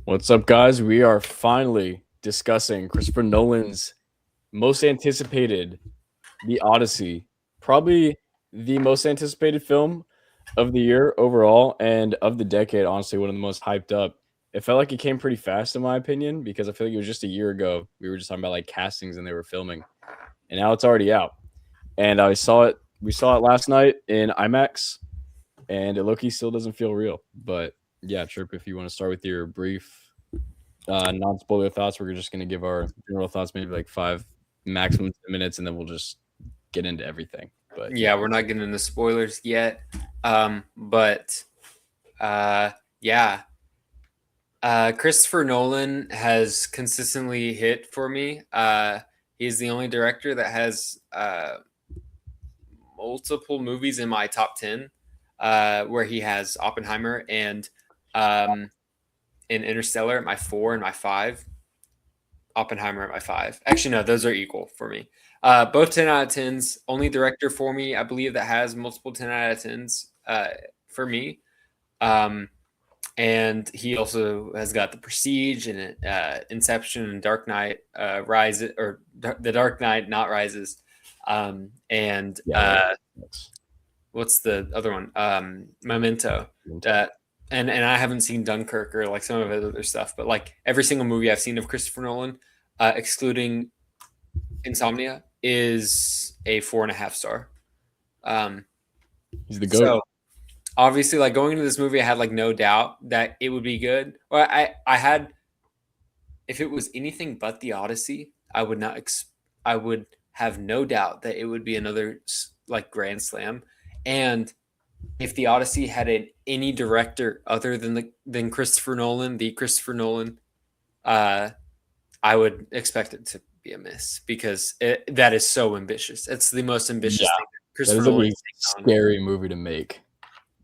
What's up, guys? We are finally discussing Christopher Nolan's most anticipated, The Odyssey. Probably the most anticipated film of the year overall and of the decade, honestly, one of the most hyped up. It felt like it came pretty fast, in my opinion, because I feel like it was just a year ago. We were just talking about like castings and they were filming, and now it's already out. And we saw it last night in IMAX, and it low-key still doesn't feel real. But yeah, Trip, if you want to start with your brief non-spoiler thoughts. We're just gonna give our general thoughts, maybe like 5 maximum 10 minutes, and then we'll just get into everything. But yeah, Yeah, we're not getting into spoilers yet. But yeah, Christopher Nolan has consistently hit for me. He's the only director that has multiple movies in my top 10, where he has Oppenheimer and Interstellar at my 4 and my 5. Oppenheimer at my 5. Actually, no, those are equal for me. Both 10 out of 10s. Only director for me, I believe, that has multiple 10 out of 10s for me. And he also has got The Prestige and Inception and Dark Knight Rises, or The Dark Knight Not Rises. And what's the other one? Memento. And I haven't seen Dunkirk or like some of his other stuff, but like every single movie I've seen of Christopher Nolan, excluding Insomnia, is a 4.5 star. He's the GOAT. So obviously, like going into this movie, I had like no doubt that it would be good. Well, I had, if it was anything but the Odyssey, I would not. I would have no doubt that it would be another like grand slam. And if the Odyssey had any director other than Christopher Nolan, the Christopher Nolan, I would expect it to be a miss because that is so ambitious. It's the most ambitious thing Christopher Nolan is a scary movie to make.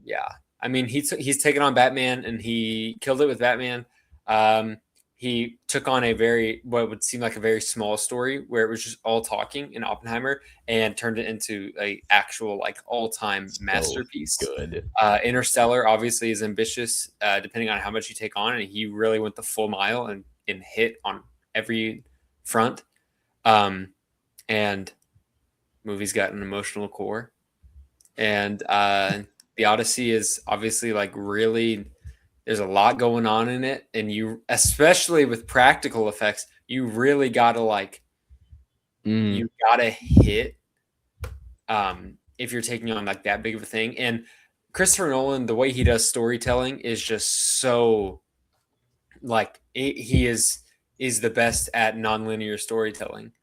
Yeah, I mean he's taken on Batman and he killed it with Batman. He took on what would seem like a very small story where it was just all talking in Oppenheimer and turned it into a actual like all-time masterpiece. Good. Interstellar obviously is ambitious, depending on how much you take on, and he really went the full mile and hit on every front. And movie's got an emotional core, and the Odyssey is obviously like really. There's a lot going on in it, and you, especially with practical effects, you really gotta you gotta hit if you're taking on like that big of a thing. And Christopher Nolan, the way he does storytelling is just so like he is the best at nonlinear storytelling.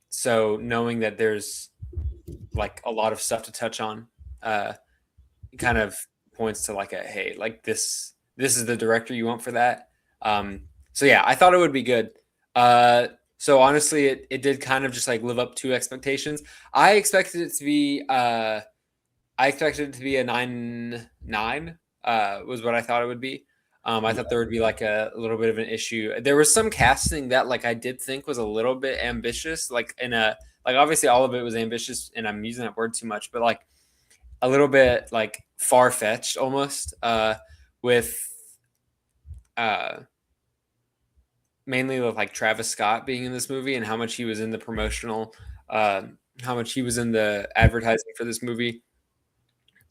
So knowing that there's like a lot of stuff to touch on, kind of points to like hey, like this is the director you want for that. So yeah, I thought it would be good. So honestly, it did kind of just like live up to expectations. I expected it to be a 9.9, was what I thought it would be. I thought there would be like a little bit of an issue. There was some casting that like I did think was a little bit ambitious, like obviously all of it was ambitious, and I'm using that word too much, but like a little bit like far-fetched almost, with mainly with like Travis Scott being in this movie and how much he was in the promotional, how much he was in the advertising for this movie,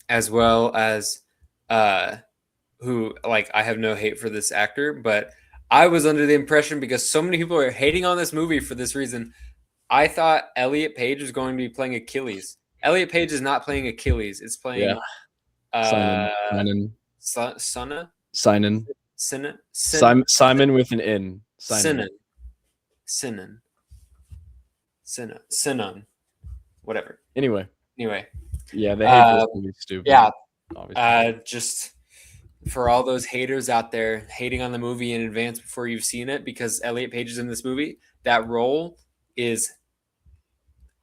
as well as who, like, I have no hate for this actor, but I was under the impression, because so many people are hating on this movie for this reason, I thought Elliot Page was going to be playing Achilles. Elliot Page is not playing Achilles. It's playing Simon with an N. Sinan. Whatever. Anyway. Yeah, they hate this movie. Stupid. Yeah. Just for all those haters out there hating on the movie in advance before you've seen it, because Elliot Page is in this movie, that role is,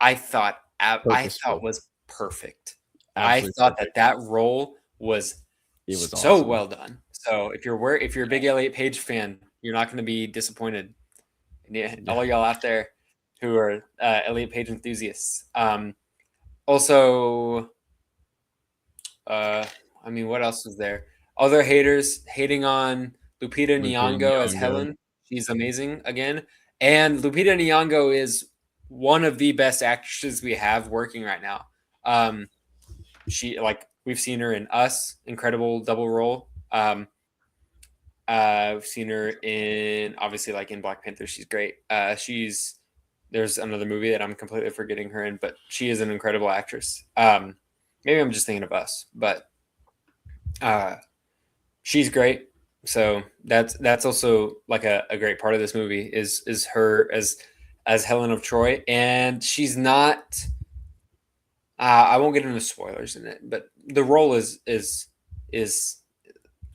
I thought was perfect. Absolutely. I thought that role was so awesome. Well done. So if you're a big Elliot Page fan, you're not going to be disappointed. All y'all out there who are Elliot Page enthusiasts. Also, I mean, what else was there? Other haters hating on Lupita Nyong'o as Helen. She's amazing again. And Lupita Nyong'o is one of the best actresses we have working right now. She we've seen her in Us, incredible double role. We've seen her in obviously in Black Panther. She's great. There's another movie that I'm completely forgetting her in, but she is an incredible actress. Maybe I'm just thinking of Us, but she's great. So that's also a great part of this movie is her as Helen of Troy, and she's not. I won't get into spoilers in it, but the role is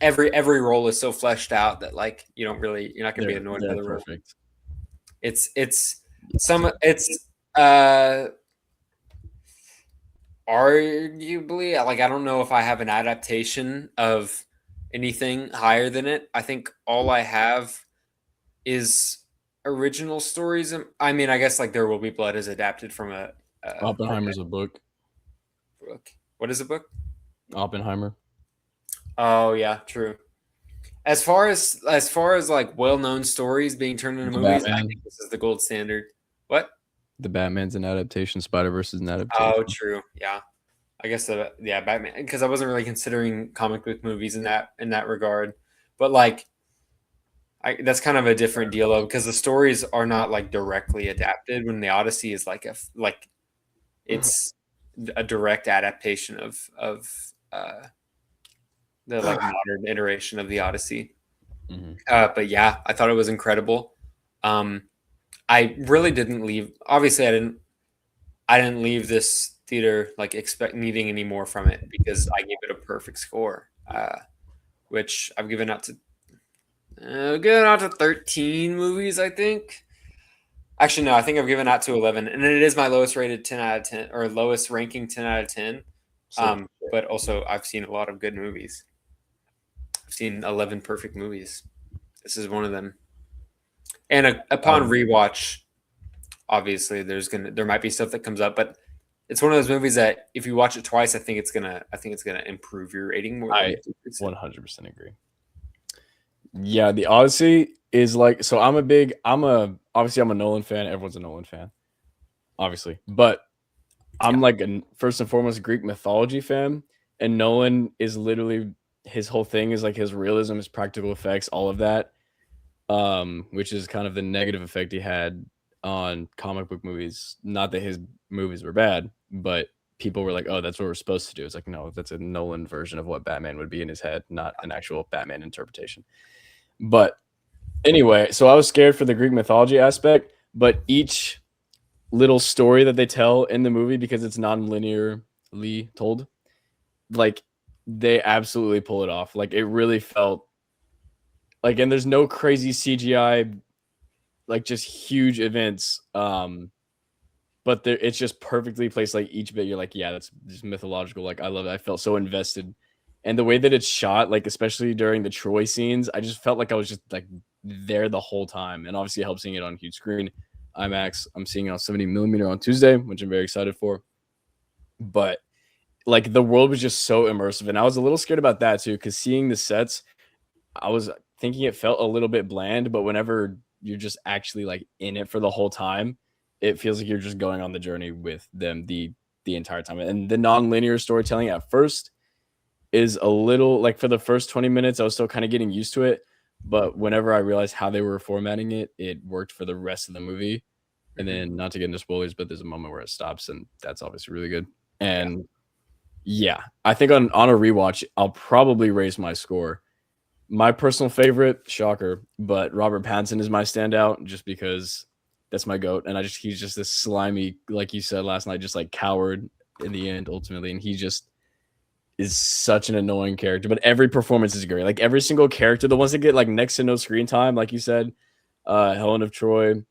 every role is so fleshed out that you're not gonna be annoyed by the role. Perfect. It's arguably I don't know if I have an adaptation of anything higher than it. I think all I have is original stories. I mean, I guess There Will Be Blood is adapted from a Oppenheimer's a book. What is a book? Oppenheimer. Oh yeah, true. As far as well-known stories being turned into movies, I think this is the gold standard. What? The Batman's an adaptation. Spider-Verse is an adaptation. Oh, true. Yeah, I guess Batman, because I wasn't really considering comic book movies in that regard, but that's kind of a different deal though, because the stories are not directly adapted. When the Odyssey is it's a direct adaptation of the modern iteration of the Odyssey. Mm-hmm. But yeah, I thought it was incredible. I really didn't leave. Obviously, I didn't leave this theater needing any more from it, because I gave it a perfect score, which I've given out to 13 movies, I think. Actually, no, I think I've given out to 11, and it is my lowest rated 10 out of 10, or lowest ranking 10 out of 10. But also, I've seen a lot of good movies. I've seen 11 perfect movies. This is one of them. And upon rewatch, obviously, there might be stuff that comes up, but it's one of those movies that if you watch it twice, I think it's gonna improve your rating more. I 100% agree. Yeah, the Odyssey is so obviously I'm a Nolan fan. Everyone's a Nolan fan, obviously, but I'm first and foremost a Greek mythology fan, and Nolan is literally, his whole thing is his realism, his practical effects, all of that, which is kind of the negative effect he had on comic book movies. Not that his movies were bad, but people were oh, that's what we're supposed to do. It's no, that's a Nolan version of what Batman would be in his head, not an actual Batman interpretation. But anyway, so I was scared for the Greek mythology aspect, but each little story that they tell in the movie, because it's non-linearly told, they absolutely pull it off. It really felt and there's no crazy CGI, just huge events, but it's just perfectly placed. Each bit, you're yeah, that's just mythological. I love it. I felt so invested, and the way that it's shot, especially during the Troy scenes, I just felt I was just there the whole time. And obviously, it helps seeing it on huge screen, IMAX. I'm seeing it on 70mm on Tuesday, which I'm very excited for. But the world was just so immersive, and I was a little scared about that too, because seeing the sets, I was thinking it felt a little bit bland. But whenever you're just actually in it for the whole time, it feels you're just going on the journey with them the entire time. And the non-linear storytelling at first is a little for the first 20 minutes, I was still kind of getting used to it. But whenever I realized how they were formatting it, it worked for the rest of the movie. And then, not to get into spoilers, but there's a moment where it stops, and that's obviously really good. And yeah, I think on a rewatch, I'll probably raise my score. My personal favorite, shocker, but Robert Pattinson is my standout, just because that's my GOAT. And he's just this slimy, like you said last night, just coward in the end, ultimately. And he just is such an annoying character, but every performance is great. Every single character, the ones that get next to no screen time, like you said, Helen of Troy,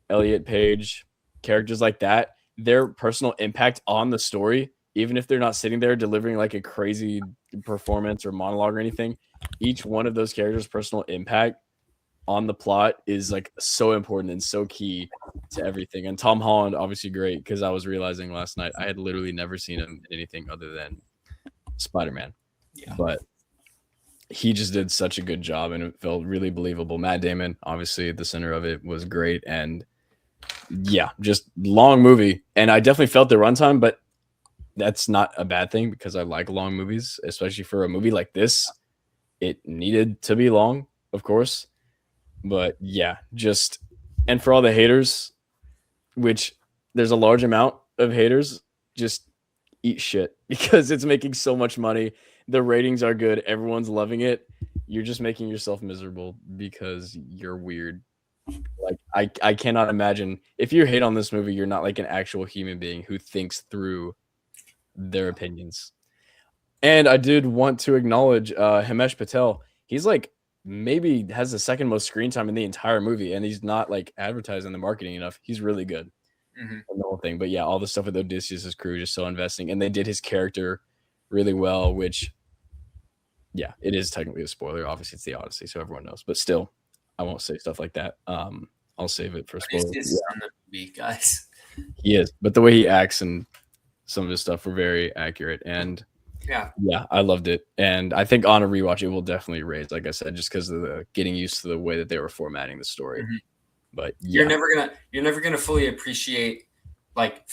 Elliot Page, characters like that, their personal impact on the story, even if they're not sitting there delivering a crazy performance or monologue or anything, each one of those characters' personal impact on the plot is so important and so key to everything. And Tom Holland, obviously great, because I was realizing last night I had literally never seen him in anything other than Spider-Man. Yeah. But he just did such a good job, and it felt really believable. Matt Damon, obviously at the center of it, was great, and yeah, just long movie. And I definitely felt the runtime, but that's not a bad thing because I like long movies, especially for a movie like this. It needed to be long, of course, but yeah, just and for all the haters, which there's a large amount of haters, just eat shit because it's making so much money. The ratings are good, everyone's loving it. You're just making yourself miserable because you're weird. Like I cannot imagine if you hate on this movie, you're not like an actual human being who thinks through their opinions. And I did want to acknowledge Himesh Patel. He's like maybe has the second most screen time in the entire movie, and he's not like advertising the marketing enough. He's really good Mm-hmm. in the whole thing. But yeah, all the stuff with Odysseus' crew just so investing, and they did his character really well. Which yeah, it is technically a spoiler. Obviously, it's the Odyssey, so everyone knows. But still, I won't say stuff like that. I'll save it for spoilers. This is on the movie, guys. He is, but the way he acts and some of his stuff were very accurate, and yeah, I loved it. And I think on a rewatch, it will definitely raise, like I said, just because of the getting used to the way that they were formatting the story. Mm-hmm. But yeah, you're never gonna fully appreciate like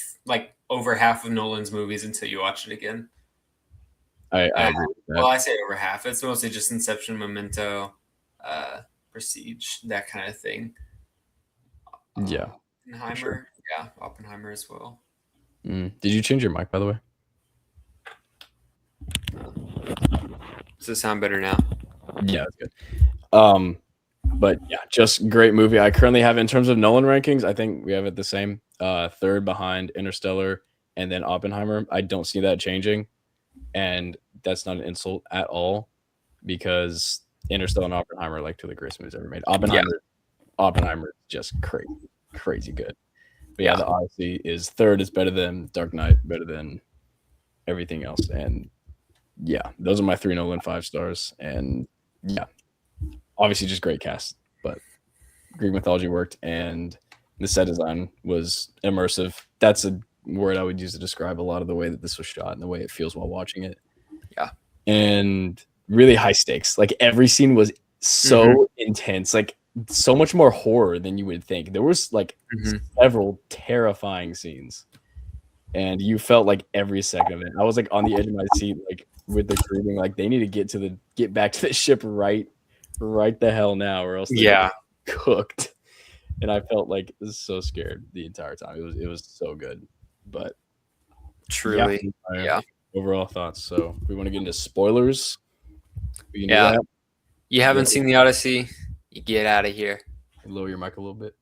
over half of Nolan's movies until you watch it again. I agree with that. Well, I say over half. It's mostly just Inception, Memento, Prestige, that kind of thing. Yeah, Oppenheimer, sure. yeah, Oppenheimer as well. Did you change your mic, by the way? Does it sound better now? Yeah, that's good. But yeah, just great movie. I currently have, in terms of Nolan rankings, I think we have it the same. Third behind Interstellar and then Oppenheimer. I don't see that changing, and that's not an insult at all because Interstellar and Oppenheimer are like two of the greatest movies ever made. Oppenheimer is just crazy good. But yeah, the Odyssey is third. It's better than Dark Knight, better than everything else. And yeah, those are my 3 Nolan 5 stars. And yeah, obviously just great cast, but Greek mythology worked, and the set design was immersive. That's a word I would use to describe a lot of the way that this was shot and the way it feels while watching it. Yeah. And really high stakes. Like every scene was so intense, like so much more horror than you would think. There was like several terrifying scenes, and you felt like every second of it. I was like on the edge of my seat, like with the crew, like they need to get back to the ship right the hell now, or else they're cooked. And I felt like so scared the entire time. It was so good. But truly, yeah. Overall thoughts. So we want to get into spoilers. We can do that. You haven't seen the Odyssey, you get out of here. Lower your mic a little bit.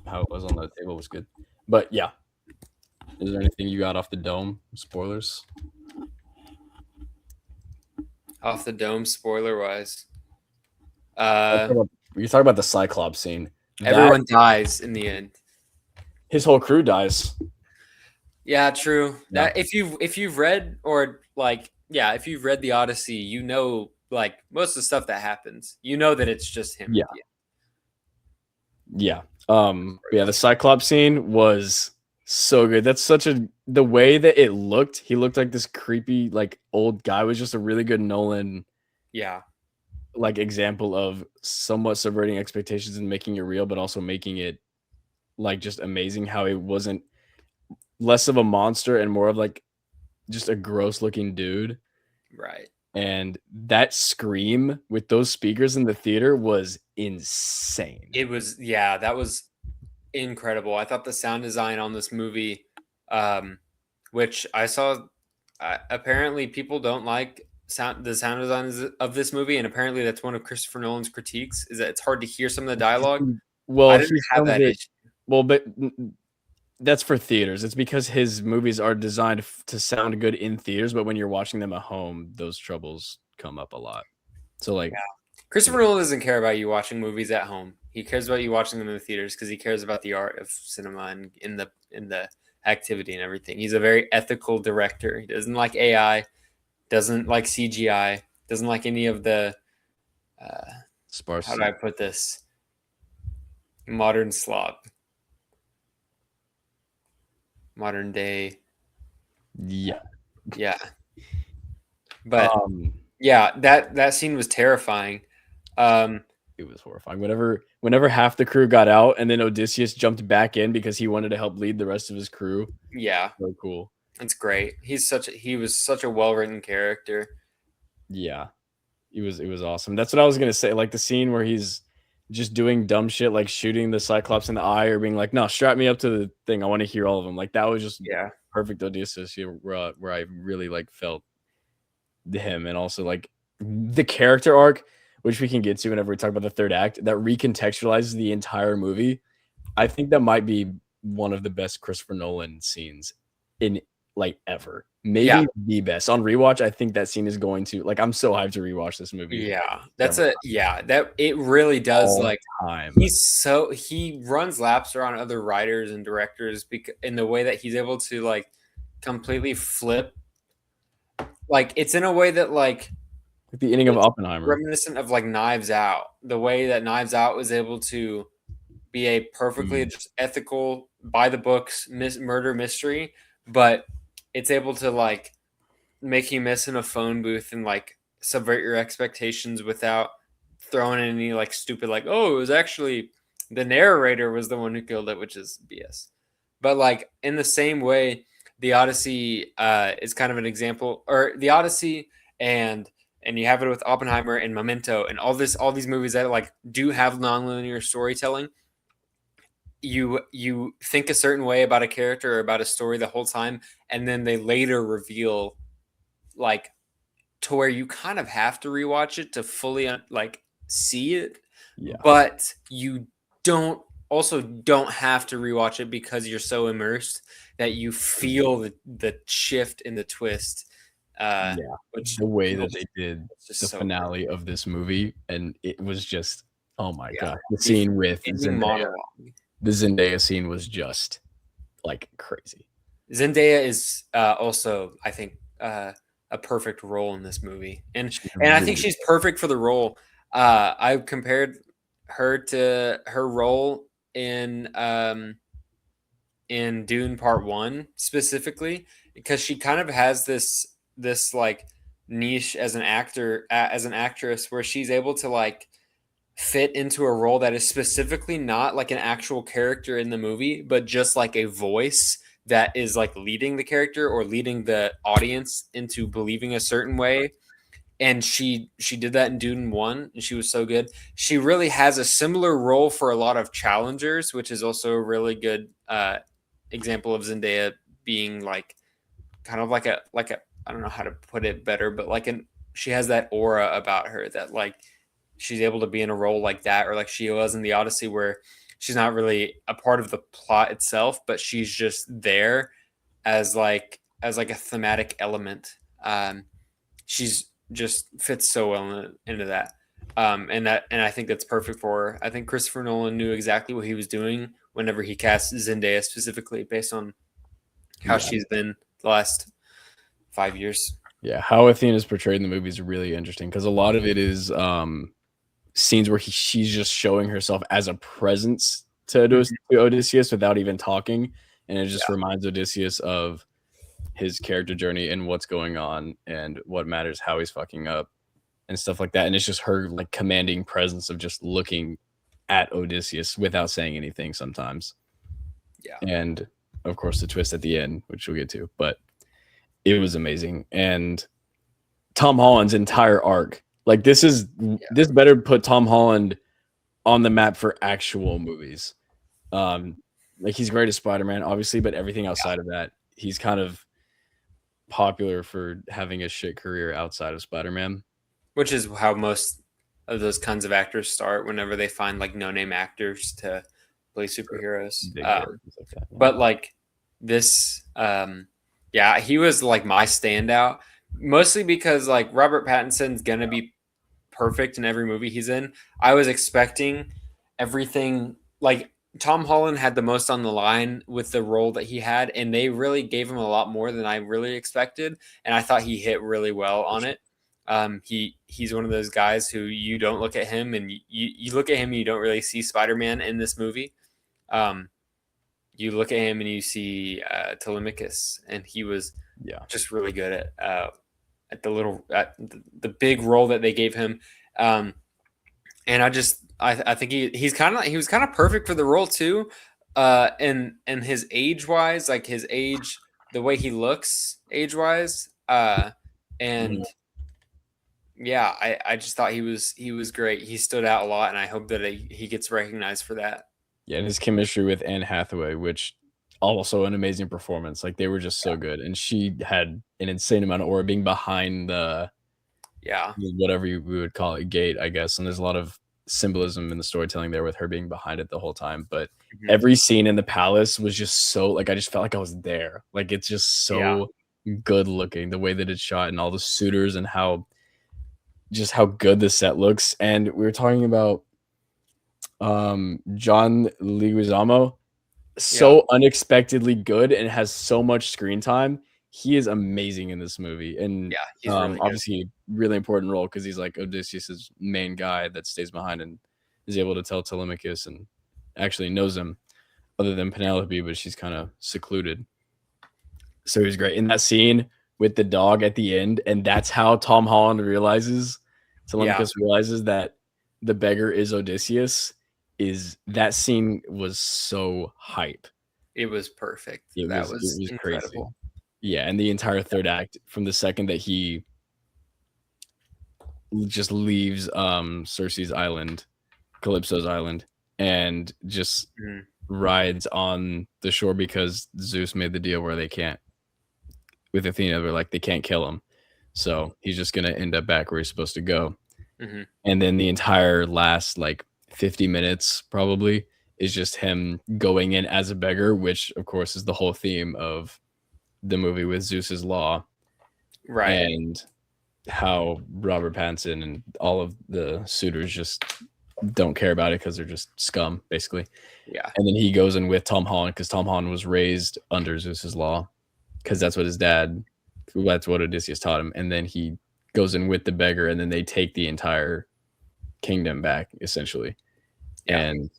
How it was on the table was good. But yeah. Is there anything you got off the dome? Spoilers? Off the dome, spoiler wise. You talk about the Cyclops scene. Everyone dies in the end. His whole crew dies. Yeah, true. That if you've read if you've read the Odyssey, you know like most of the stuff that happens. You know that it's just him. Yeah. The Cyclops scene was so good. That's the way that it looked. He looked like this creepy, like old guy. Was just a really good Nolan. Yeah. Like example of somewhat subverting expectations and making it real, but also making it like just amazing. How it wasn't less of a monster and more of like just a gross looking dude. Right. And that scream with those speakers in the theater was insane. It was, that was incredible. I thought the sound design on this movie, which I saw, apparently people don't like the sound design of this movie, and apparently that's one of Christopher Nolan's critiques, is that it's hard to hear some of the dialogue. Well, I didn't have that issue. Well, but that's for theaters. It's because his movies are designed to sound good in theaters, but when you're watching them at home, those troubles come up a lot. So like, Christopher Nolan doesn't care about you watching movies at home. He cares about you watching them in the theaters because he cares about the art of cinema and in the activity and everything. He's a very ethical director. He doesn't like AI, doesn't like CGI, doesn't like any of the sparse. How do I put this? Modern slop. Modern day. Yeah. Yeah. But Yeah, that scene was terrifying. Um, It was horrifying. Whenever half the crew got out and then Odysseus jumped back in because he wanted to help lead the rest of his crew. yeah, So cool. it's great. He was such a well-written character. Yeah. It was awesome. That's what I was gonna say. Like the scene where he's just doing dumb shit, like shooting the Cyclops in the eye, or being like, "No, strap me up to the thing. I want to hear all of them." Like that was just Yeah. perfect Odysseus here, where I really like felt him, and also like the character arc, which we can get to whenever we talk about the third act, that recontextualizes the entire movie. I think that might be one of the best Christopher Nolan scenes in like ever. Yeah. Maybe the best. On rewatch, I think that scene is going to like I'm so hyped to rewatch this movie Yeah. several That it really does all like time. he runs laps around other writers and directors in the way that he's able to like completely flip. Like it's in a way that like Like the ending of it's Oppenheimer. reminiscent of like Knives Out. The way that Knives Out was able to be a perfectly Mm, just ethical, by the books murder mystery, but it's able to like make you miss in a phone booth and like subvert your expectations without throwing in any like stupid like, oh, it was actually the narrator was the one who killed it, which is BS. But like in the same way, the Odyssey is kind of an example, or the Odyssey and you have it with Oppenheimer and Memento and all these movies that like do have nonlinear storytelling. You think a certain way about a character or about a story the whole time, and then they later reveal like to where you kind of have to rewatch it to fully like see it, yeah. but you don't have to rewatch it because you're so immersed that you feel the shift in the twist, Yeah. which The way no, that they did it's just the so good. finale of this movie, and it was just oh my Yeah, god. The the scene with ending Zendaya. monologue. The Zendaya scene was just like crazy. Zendaya is also, I think, a perfect role in this movie, She and I think really she's perfect for the role. I compared her to her role in Dune Part One specifically because she kind of has this like niche as an actor as an actress where she's able to like fit into a role that is specifically not like an actual character in the movie, but just like a voice that is like leading the character or leading the audience into believing a certain way. And she did that in Dune 1 and she was so good. She really has a similar role for a lot of challengers, which is also a really good example of Zendaya being like kind of like a I don't know how to put it better, but like an she has that aura about her that like she's able to be in a role like that, or like she was in the Odyssey, where she's not really a part of the plot itself, but she's just there as like a thematic element. She's just fits so well into that. And I think that's perfect for her. I think Christopher Nolan knew exactly what he was doing whenever he cast Zendaya specifically based on how yeah. she's been the last 5 years. Yeah, how Athena is portrayed in the movie is really interesting because a lot of it is scenes where she's just showing herself as a presence to, Mhm. To Odysseus without even talking, and it just Yeah, reminds Odysseus of his character journey and what's going on and what matters, how he's fucking up, and stuff like that. And it's just her like commanding presence of just looking at Odysseus without saying anything sometimes, yeah, and of course the twist at the end, which we'll get to, but it was amazing. And Tom Holland's entire arc. Like yeah, this better put Tom Holland on the map for actual movies. Um, like he's great as Spider-Man, obviously, but everything yeah. outside of that, he's kind of popular for having a shit career outside of Spider-Man. Which is how most of those kinds of actors start whenever they find like no name actors to play For superheroes. big characters like that. Yeah. But like this, yeah, he was like my standout mostly because like Robert Pattinson's gonna be perfect in every movie he's in. I was expecting everything like Tom Holland had the most on the line with the role that he had, and they really gave him a lot more than I really expected. And I thought he hit really well For on sure. it. He's one of those guys who you don't look at him and you look at him and you don't really see Spider Man in this movie. Um, you look at him and you see Telemachus, and he was Yeah. just really good at at the big role that they gave him. And I think he was kind of perfect for the role too. And his age wise, like his age, the way he looks age wise. And yeah, I just thought he was great. He stood out a lot, and I hope that he gets recognized for that. Yeah, and his chemistry with Anne Hathaway, which also an amazing performance. Like they were just so good, and she had an insane amount of aura being behind the whatever we would call it gate, I guess. And there's a lot of symbolism in the storytelling there with her being behind it the whole time. But every scene in the palace was just so like I just felt like I was there. Like it's just so good looking the way that it's shot and all the suitors and how good the set looks. And we were talking about John Leguizamo, so unexpectedly good and has so much screen time. He is amazing in this movie, and he's really obviously really important role because he's like Odysseus's main guy that stays behind and is able to tell Telemachus and actually knows him, other than Penelope, but she's kind of secluded. So he's great in that scene with the dog at the end, and that's how Telemachus realizes that the beggar is Odysseus. That scene was so hype. It was perfect. It was incredible. Crazy. Yeah, and the entire third act from the second that he just leaves Circe's island, Calypso's island, and just rides on the shore because Zeus made the deal where they can't with Athena, they're like they can't kill him. So he's just gonna end up back where he's supposed to go. And then the entire last like 50 minutes probably is just him going in as a beggar, which of course is the whole theme of the movie with Zeus's law, right? And how Robert Pattinson and all of the suitors just don't care about it because they're just scum, basically. Yeah. And then he goes in with Tom Holland because Tom Holland was raised under Zeus's law because that's what that's what Odysseus taught him. And then he goes in with the beggar, and then they take the entire kingdom back, essentially. And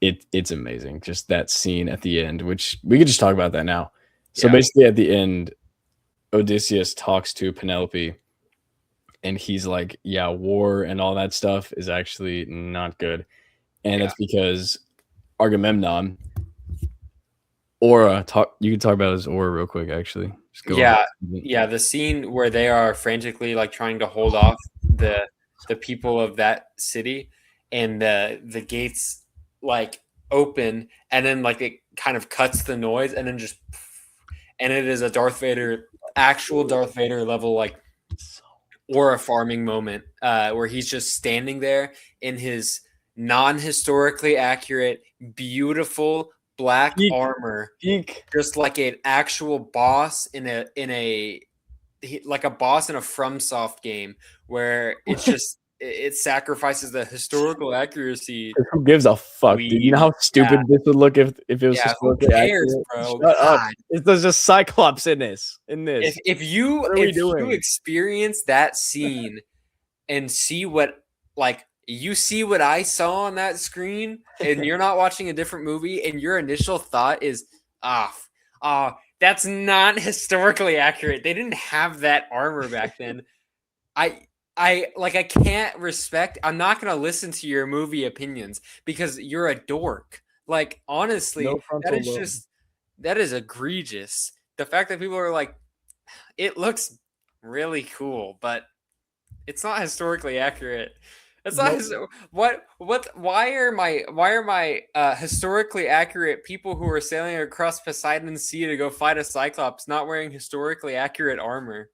it's amazing. Just that scene at the end, which we could just talk about that now. So basically at the end, Odysseus talks to Penelope and he's like, yeah, war and all that stuff is actually not good. And it's because Agamemnon, aura, you can talk about his aura real quick, actually. The scene where they are frantically like trying to hold off the people of that city, and the gates like open, and then like it kind of cuts the noise, and then just, and it is a actual Darth Vader level like aura farming moment, where he's just standing there in his non-historically accurate, beautiful black armor, just like an actual boss in a boss in a FromSoft game, where it's just it sacrifices the historical accuracy. Who gives a fuck? Dude? You know how stupid this would look if it was historically accurate? Bro? Shut up. There's just Cyclops in this. If you experience that scene and see what you see what I saw on that screen, and you're not watching a different movie, and your initial thought is, that's not historically accurate. They didn't have that armor back then. I can't respect. I'm not going to listen to your movie opinions because you're a dork. Like, honestly, that is egregious. The fact that people are like, it looks really cool, but it's not historically accurate. That's not why are my historically accurate people who are sailing across Poseidon's Sea to go fight a Cyclops not wearing historically accurate armor?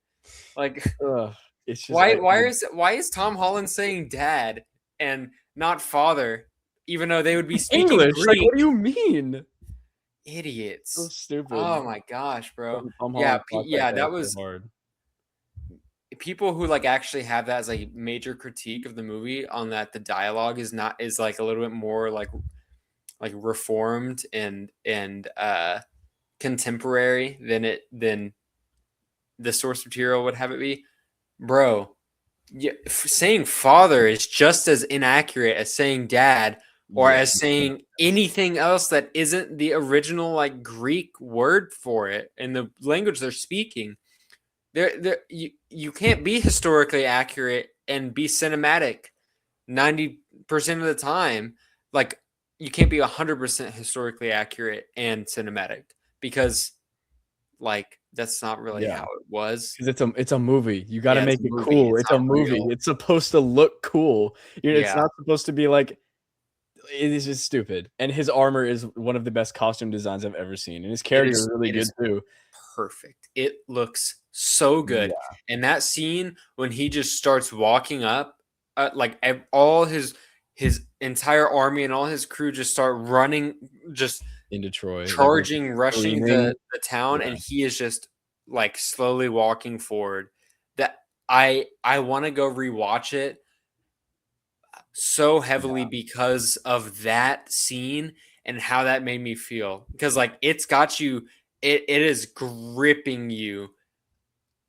Like, it's just why is Tom Holland saying dad and not father, even though they would be speaking English? Greek? Like, what do you mean? Idiots! So stupid. Oh my gosh, bro. That was hard. People who like actually have that as a major critique of the movie, on that the dialogue is like a little bit more like reformed and contemporary than the source material would have it be. Bro, saying father is just as inaccurate as saying dad, or as saying anything else that isn't the original like Greek word for it in the language they're speaking. you can't be historically accurate and be cinematic 90% of the time. Like, you can't be 100% historically accurate and cinematic, because like that's not really Yeah. how it was. 'Cause it's a movie. You gotta Yeah, it's make a it movie. cool. It's It's a not movie. real. It's supposed to look cool. It's Yeah, not supposed to be like it is just stupid. And his armor is one of the best costume designs I've ever seen, and his it character is is. really It good is too. perfect. It looks so good. Yeah, And that scene when he just starts walking up, like all his entire army and all his crew just start running, just in Detroit, like, they're charging, rushing screaming. the town, Yeah, and he is just like slowly walking forward. That I want to go rewatch it so heavily yeah. because of that scene and how that made me feel. Because like it's got you, it is gripping you,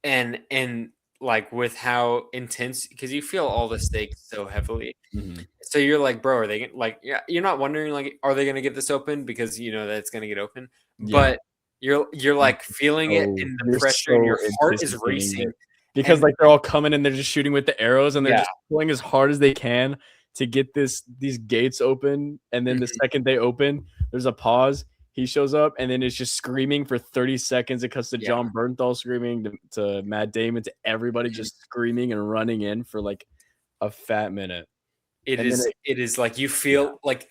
and like with how intense, because you feel all the stakes so heavily. Mhm. So you're like, bro, are they like, yeah, you're not wondering like, are they gonna get this open, because you know that it's gonna get open, Yeah. but you're like feeling it in the You're pressure, and so your heart is anticipating racing. it because, And like, they're all coming and they're just shooting with the arrows, and they're yeah, just pulling as hard as they can to get these gates open, and then the mhm, second they open, there's a pause, he shows up, and then it's just screaming for 30 seconds. It cuts to yeah, John Bernthal screaming, to Matt Damon, to everybody mhm. just screaming and running in for, like, a fat minute, It and then is it is like you yeah. feel like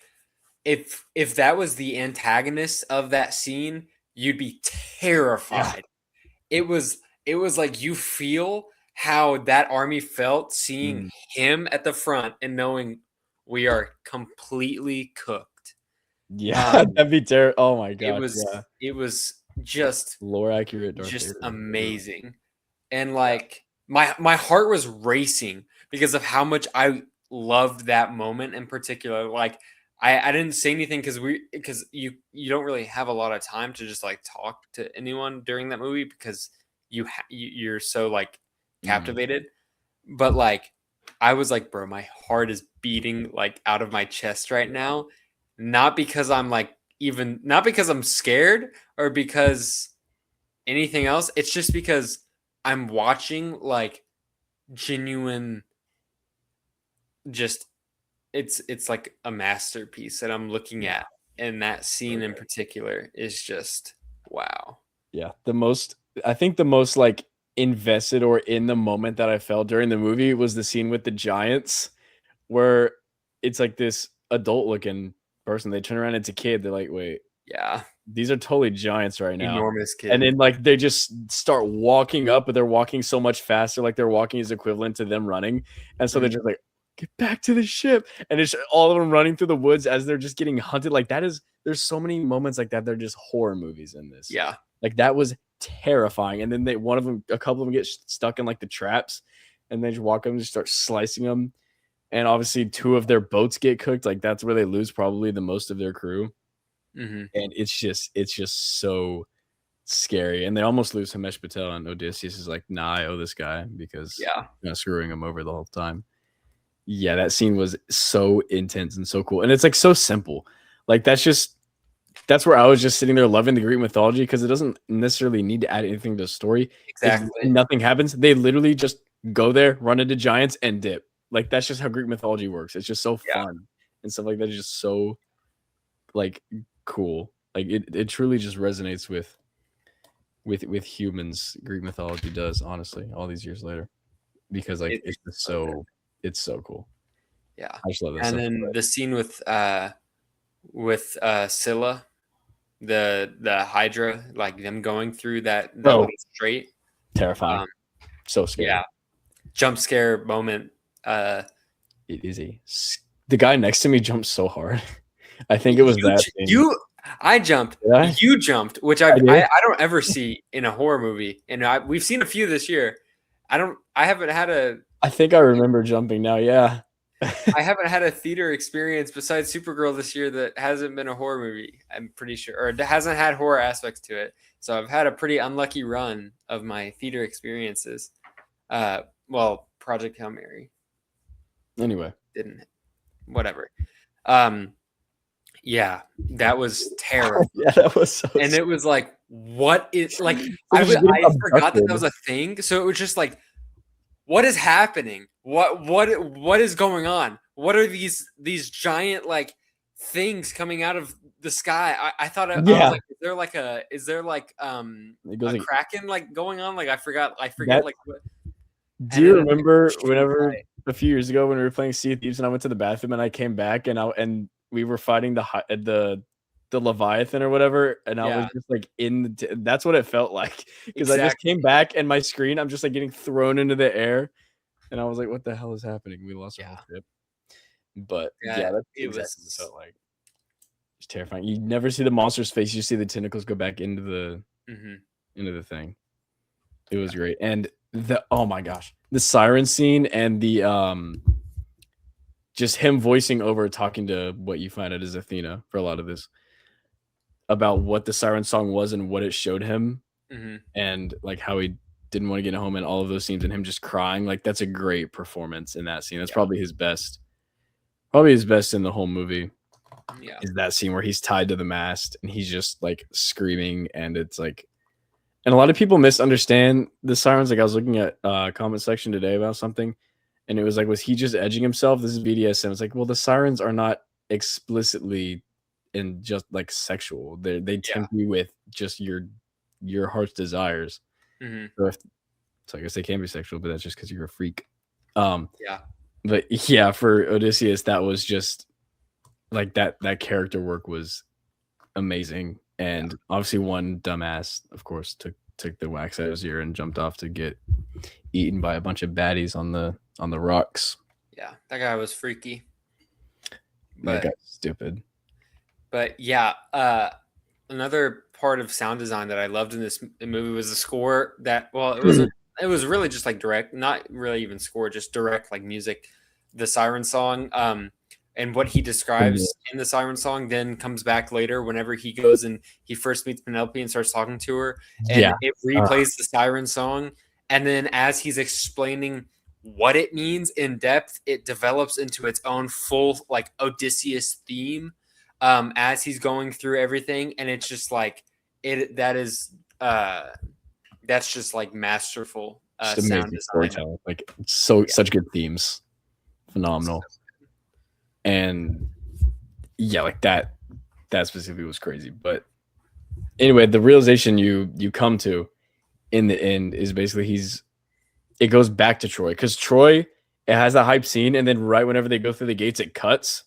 if that was the antagonist of that scene, you'd be Yeah. terrified. It was like you feel how that army felt seeing Mm. him at the front and knowing we are completely cooked. Yeah, Um, that'd be oh my it gosh, was yeah. it was just Lore accurate Darth just Vader. amazing. And Yeah. like my heart was racing because of how much I loved that moment in particular. Like I didn't say anything because you don't really have a lot of time to just like talk to anyone during that movie, because you're so like Mhm. captivated. But like I was like, bro, my heart is beating like out of my chest right now, not because I'm like, even not because I'm scared or because anything else. It's just because I'm watching like genuine, just it's like a masterpiece that I'm looking Yeah. at, and that So scene in good. particular is just wow. Yeah, I think the most, like, invested or in the moment that I felt during the movie was the scene with the giants, where it's like this adult-looking person, they turn around, it's a kid, they're like, "Wait, Yeah, these are totally giants right now." enormous And kid. then, like, they just start walking up, but they're walking so much faster, like, their walking is equivalent to them running, and so they're Mhm. just like, "Get back to the ship," and it's all of them running through the woods as they're just getting hunted, like, there's so many moments like that, they're just horror movies in this. Yeah, Like, that was terrifying, and then a couple of them get stuck in, like, the traps, and they just walk up and just start slicing them, and obviously 2 of their boats get cooked, like, that's where they lose probably the most of their crew, hmm, and it's just so scary, and they almost lose Himesh Patel, and Odysseus is like, "Nah, I owe this guy because yeah. I'm screwing him over the whole time." Yeah, that scene was so intense and so cool, and it's, like, so simple. Like, that's where I was just sitting there loving the Greek mythology because it doesn't necessarily need to add anything to the story. It's Exactly. nothing happens. They literally just go there, run into giants, and dip. Like, that's just how Greek mythology works. It's just so Yeah, fun, and stuff like that is just so, like, cool. Like, it truly just resonates with humans, Greek mythology does, honestly, all these years later, because, like, it's so good. it's so cool. Yeah, I just love that and stuff. then the scene with Scylla, the Hydra, like them going through that Bro, little strait. terrifying. Um, So scary. yeah, jump scare moment. It is the guy next to me jumped so hard. I think it was You that j thing. you I jumped, Did I? you jumped, which I did? I don't ever see in a horror movie, and we've seen a few this year. I haven't had a I think I remember jumping now, yeah. I haven't had a theater experience besides Supergirl this year that hasn't been a horror movie, I'm pretty sure, or that hasn't had horror aspects to it. So I've had a pretty unlucky run of my theater experiences. Well, Project Hail Mary Anyway, didn't, whatever. Um, Yeah, that was terrible. Yeah, that was so And it was like, what is like? They're just getting I forgot that abducted. that was a thing. So it was just like, what is happening? What is going on? What are these giant like things coming out of the sky? I thought I was Yeah. like, is there like It goes a like kraken like going on? Like I forgot that. like what. Do And you then it, like, remember shoots whenever by it. a few years ago when we were playing Sea of Thieves and I went to the bathroom and I came back and we were fighting the Leviathan or whatever, and I was Yeah, just like that's what it felt like because I just exactly. came back and my screen, I'm just like getting thrown into the air, and I was like, "What the hell is happening?" We lost our whole Yeah, trip. But yeah, yeah. that's It exactly what it was. felt like. It's terrifying. You never see the monster's face. You see the tentacles go back Mhm. into the thing. It was Yeah, great. And oh my gosh, the siren scene and the just him voicing over talking to what you find out is Athena for a lot of this about what the siren song was and what it showed him mhm. and like how he didn't want to get home and all of those scenes and him just crying. Like that's a great performance in that scene. That's Yeah, probably his best in the whole movie. yeah. Is that scene where he's tied to the mast and he's just like screaming and it's like, and a lot of people misunderstand the sirens. Like I was looking at comment section today about something and it was like, was he just edging himself? This is BDSM. It's like, well, the sirens are not explicitly and just like sexual. They Yeah. tempt you with just your heart's desires. Mhm. So, so I guess they can be sexual, but that's just because you're a freak. Um, Yeah. but yeah, for Odysseus, that was just like that character work was amazing. Yeah. And obviously one dumbass, of course, took the wax out of his ear and jumped off to get eaten by a bunch of baddies on the rocks. Yeah. That guy was freaky. That But guy's stupid. yeah, another part of sound design that I loved in this movie was the score that well, it was really just like direct, not really even score, just direct like music. The siren song and what he describes in the siren song then comes back later whenever he goes and he first meets Penelope and starts talking to her and Yeah. it replays the siren song and then as he's explaining what it means in depth, it develops into its own full like Odysseus theme as he's going through everything, and it's just like that's just like masterful Just sound amazing design. storytelling. Like Yeah. such good themes. Phenomenal. And yeah, like that specifically was crazy. But anyway, the realization you come to in the end is basically it goes back to Troy because Troy, it has that hype scene, and then right whenever they go through the gates, it cuts.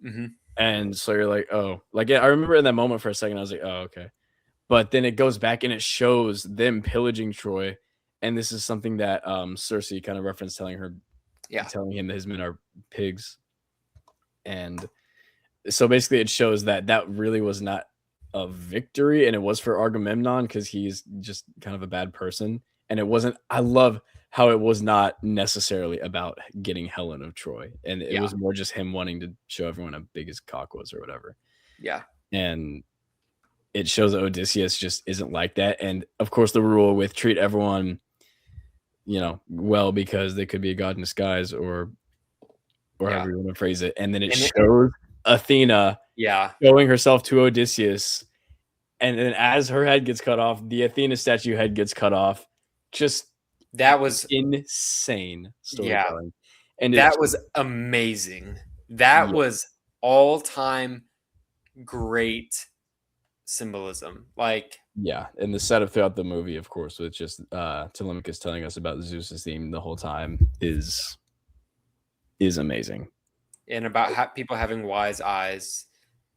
Mhm. And so you're like, oh, like yeah, I remember in that moment for a second, I was like, oh, okay. But then it goes back and it shows them pillaging Troy. And this is something that Cersei kind of referenced telling him that his men are pigs. And so basically it shows that really was not a victory and it was for Agamemnon because he's just kind of a bad person. And it wasn't, I love how it was not necessarily about getting Helen of Troy. And it Yeah. was more just him wanting to show everyone how big his cock was or whatever. Yeah. And it shows that Odysseus just isn't like that. And of course, the rule with treat everyone, well, because they could be a god in disguise or Yeah. however you want to phrase it. And then it And shows Athena Yeah. showing herself to Odysseus. And then as her head gets cut off, the Athena statue head gets cut off. Just That was insane storytelling. And that was amazing. That Yeah. was all-time great symbolism. Like Yeah, and the setup throughout the movie, of course, with just Telemachus telling us about Zeus's theme the whole time is amazing. and about people having wise eyes.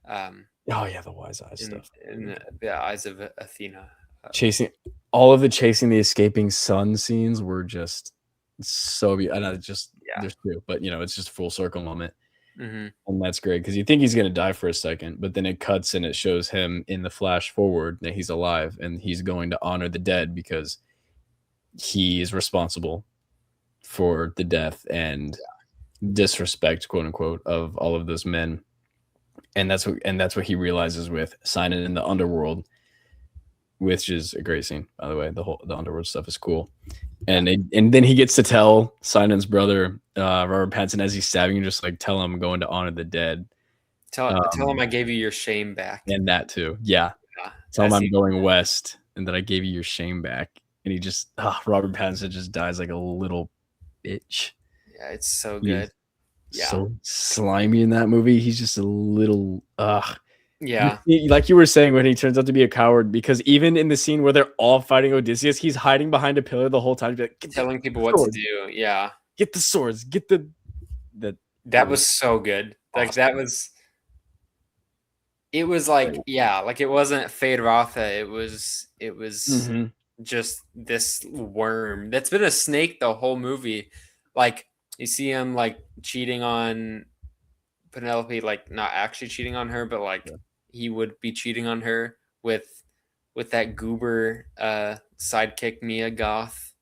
Oh yeah, the wise eyes stuff. In the eyes of Athena. Chasing the escaping sun scenes were just so beautiful. And there's two, but it's just a full circle moment. Mm-hmm. And that's great because you think he's gonna die for a second, but then it cuts and it shows him in the flash forward that he's alive and he's going to honor the dead because he is responsible for the death and disrespect, quote unquote, of all of those men. And that's what he realizes with Sinon in the underworld, which is a great scene, by the way. The underworld stuff is cool. And then he gets to tell Sinon's brother, Robert Pattinson, as he's stabbing him, just like tell him I'm going to honor the dead. Tell him I gave you your shame back. And that too. Yeah. Tell him I'm going west and that I gave you your shame back. And he just, Robert Pattinson just dies like a little bitch. Yeah, it's so good. Yeah. So slimy in that movie. He's just a little, Yeah. Like you were saying, when he turns out to be a coward, because even in the scene where they're all fighting Odysseus, he's hiding behind a pillar the whole time, like, telling people what to do. Yeah. Get the swords. Get that was so good. Awesome. Like that was. It was like, yeah, like it wasn't Fade Rotha. It was just this worm that's been a snake the whole movie. Like you see him like cheating on Penelope, like not actually cheating on her, but like he would be cheating on her with that goober sidekick Mia Goth.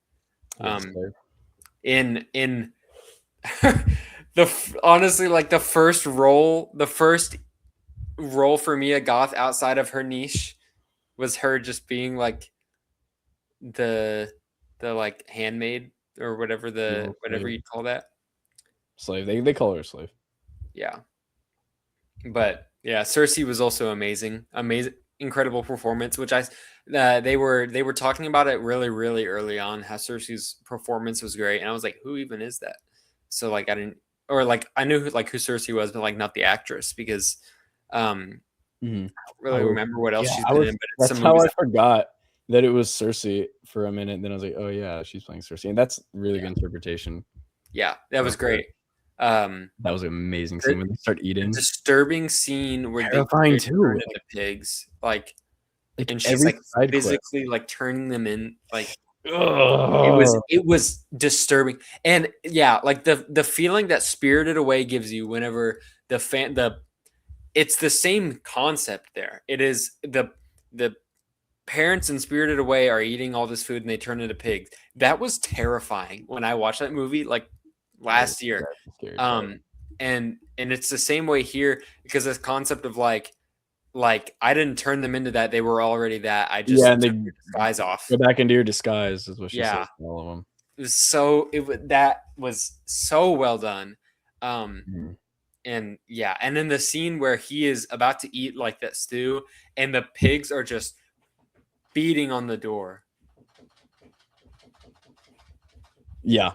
In honestly, like the first role for Mia Goth outside of her niche was her just being like the like handmaid or whatever you call that. Slave. They call her a slave. Yeah. But yeah, Cersei was also amazing, incredible performance, which they were talking about it really, really early on, how Cersei's performance was great. And I was like, who even is that? So like, I knew who Cersei was, but like not the actress, because I don't really remember what else she's been in. But that's how I forgot that it was Cersei for a minute. Then I was like, oh yeah, she's playing Cersei, and that's really good interpretation. Yeah, that was great. That was an amazing scene when they start eating. Disturbing scene where they turn into pigs, like and she's like physically like turning them in, like it was disturbing. And yeah, like the feeling that Spirited Away gives you whenever it's the same concept there. It is the parents in Spirited Away are eating all this food and they turn into pigs. That was terrifying when I watched that movie like last year. And it's the same way here, because this concept of like I didn't turn them into that, they were already that. I just took your disguise off. Go back into your disguise is what she said to all of them. That was so well done. And yeah, and then the scene where he is about to eat like that stew and the pigs are just beating on the door. Yeah.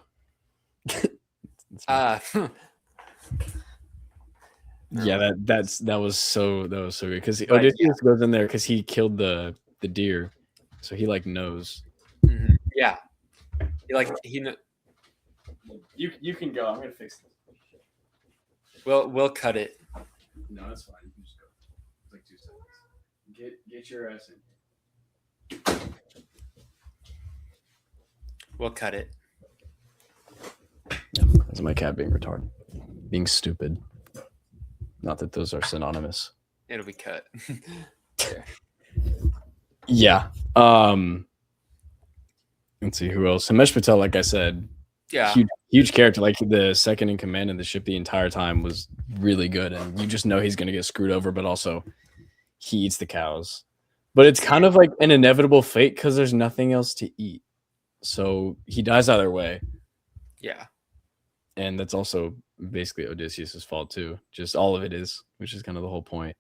Yeah, that was so good, because Odysseus goes in there because he killed the deer, so he like knows. Yeah, You can go. I'm gonna fix this. We'll cut it. No, that's fine. You can just go. It's like 2 seconds. Get your ass in. We'll cut it. Yeah, that's my cat being retarded, being stupid. Not that those are synonymous. It'll be cut. Yeah. Let's see who else. Himesh Patel, like I said, huge character. Like the second in command of the ship the entire time was really good, and you just know he's going to get screwed over, but also he eats the cows. But it's kind of like an inevitable fate because there's nothing else to eat, so he dies either way. Yeah. And that's also basically Odysseus' fault too. Just all of it is, which is kind of the whole point.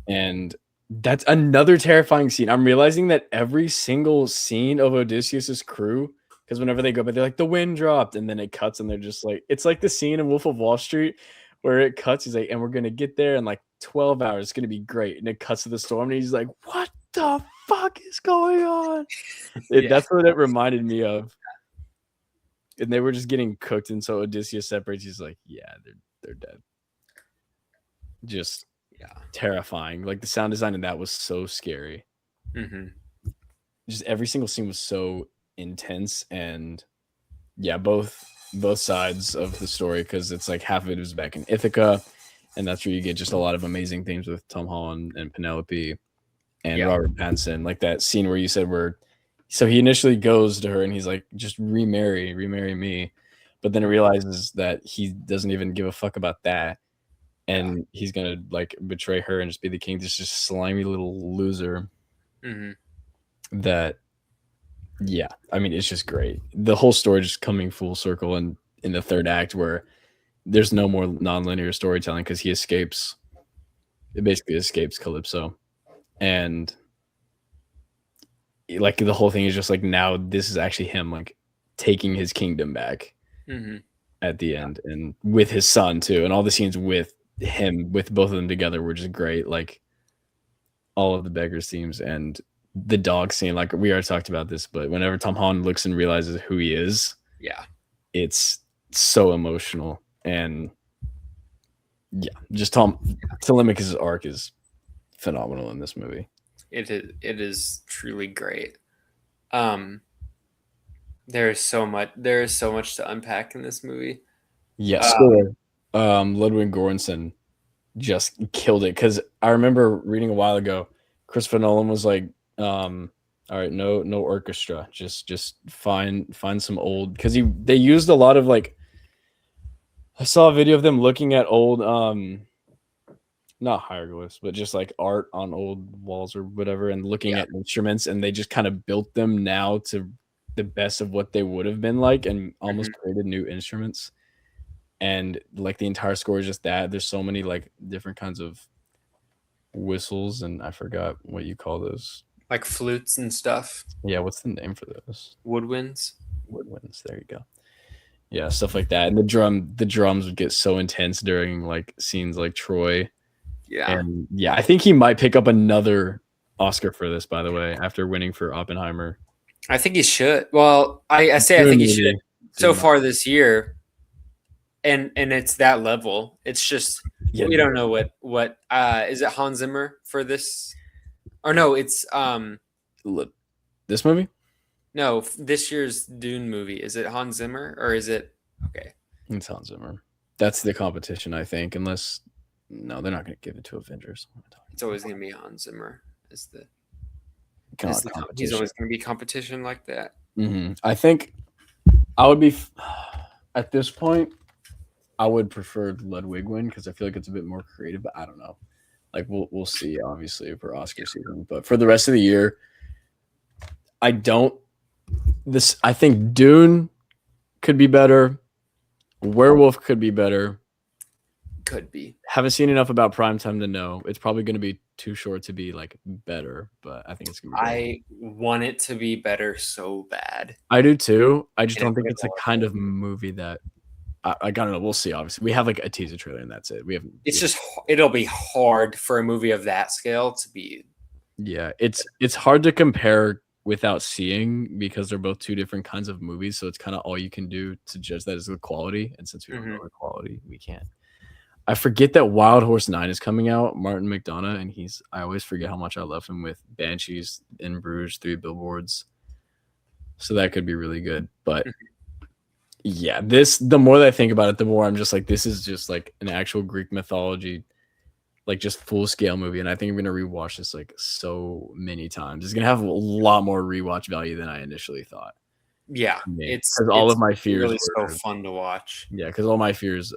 And that's another terrifying scene. I'm realizing that every single scene of Odysseus' crew, because whenever they go, but they're like, the wind dropped, and then it cuts, and they're just like, it's like the scene in Wolf of Wall Street where it cuts. He's like, and we're gonna get there in like 12 hours. It's gonna be great. And it cuts to the storm, and he's like, what the fuck is going on? That's what it reminded me of. And they were just getting cooked, and so Odysseus separates. He's like, yeah, they're dead. Just terrifying. Like the sound design in that was so scary. Just every single scene was so intense, and both sides of the story, because it's like half of it was back in Ithaca, and that's where you get just a lot of amazing themes with Tom Holland and Penelope and Robert Pattinson. Like that scene where you said so he initially goes to her and he's like, just remarry me. But then he realizes that he doesn't even give a fuck about that. And he's going to like betray her and just be the king. This just slimy little loser that, I mean, it's just great. The whole story just coming full circle in the third act, where there's no more nonlinear storytelling because he escapes it basically escapes Calypso, and like the whole thing is just like now this is actually him like taking his kingdom back Mm-hmm. at the end, and with his son too, and all the scenes with him with both of them together were just great. Like all of the beggars themes and the dog scene. Like we already talked about this, but whenever Tom Holland looks and realizes who he is, Yeah. it's so emotional. And yeah, just Telemachus' arc is phenomenal in this movie. It is truly great. There is so much to unpack in this movie. Yeah, score. Ludwig Göransson just killed it, because I remember reading a while ago, Christopher Nolan was like, all right, no orchestra, just find some old, because they used a lot of like, I saw a video of them looking at old not hieroglyphs, but just like art on old walls or whatever, and looking at instruments, and they just kind of built them now to the best of what they would have been like, and almost created new instruments. And like the entire score is just that. There's so many like different kinds of whistles, and I forgot what you call those. Like flutes and stuff. Yeah, what's the name for those? Woodwinds. Woodwinds. There you go. Yeah, stuff like that. And the drums would get so intense during like scenes like Troy. Yeah. And yeah, I think he might pick up another Oscar for this, by the way, after winning for Oppenheimer. I think he should. Well, I think he should so far this year. And it's that level. It's just we don't know what is it Hans Zimmer for this? Or no, it's this movie? No, this year's Dune movie. Is it Hans Zimmer or is it okay? It's Hans Zimmer. That's the competition, I think, unless no, they're not going to give it to Avengers. It's always going to be Hans Zimmer. He's competition. always going to be competition like that. Mm-hmm. I think I would be at this point. I would prefer Ludwig win, because I feel like it's a bit more creative. But I don't know. Like we'll see, obviously, for Oscar season. But for the rest of the year, I think Dune could be better. Werewolf could be better. Could be. Haven't seen enough about Primetime to know. It's probably going to be too short to be like better, but I think it's going to be better. I want it to be better so bad. I do too. I just don't think it's a kind of movie that I don't know. We'll see. Obviously, we have like a teaser trailer, and that's it. It'll be hard for a movie of that scale to be. Yeah, it's hard to compare without seeing, because they're both two different kinds of movies. So it's kind of all you can do to judge that as the quality. And since we don't know the quality, we can't. I forget that Wild Horse 9 is coming out, Martin McDonagh, and I always forget how much I love him with Banshees, In Bruges, 3 Billboards. So that could be really good. But yeah, the more that I think about it, the more I'm just like, this is just like an actual Greek mythology, like just full scale movie. And I think I'm going to rewatch this like so many times. It's going to have a lot more rewatch value than I initially thought. Yeah. It's all of my fears really so fun to watch. Yeah. Because all my fears,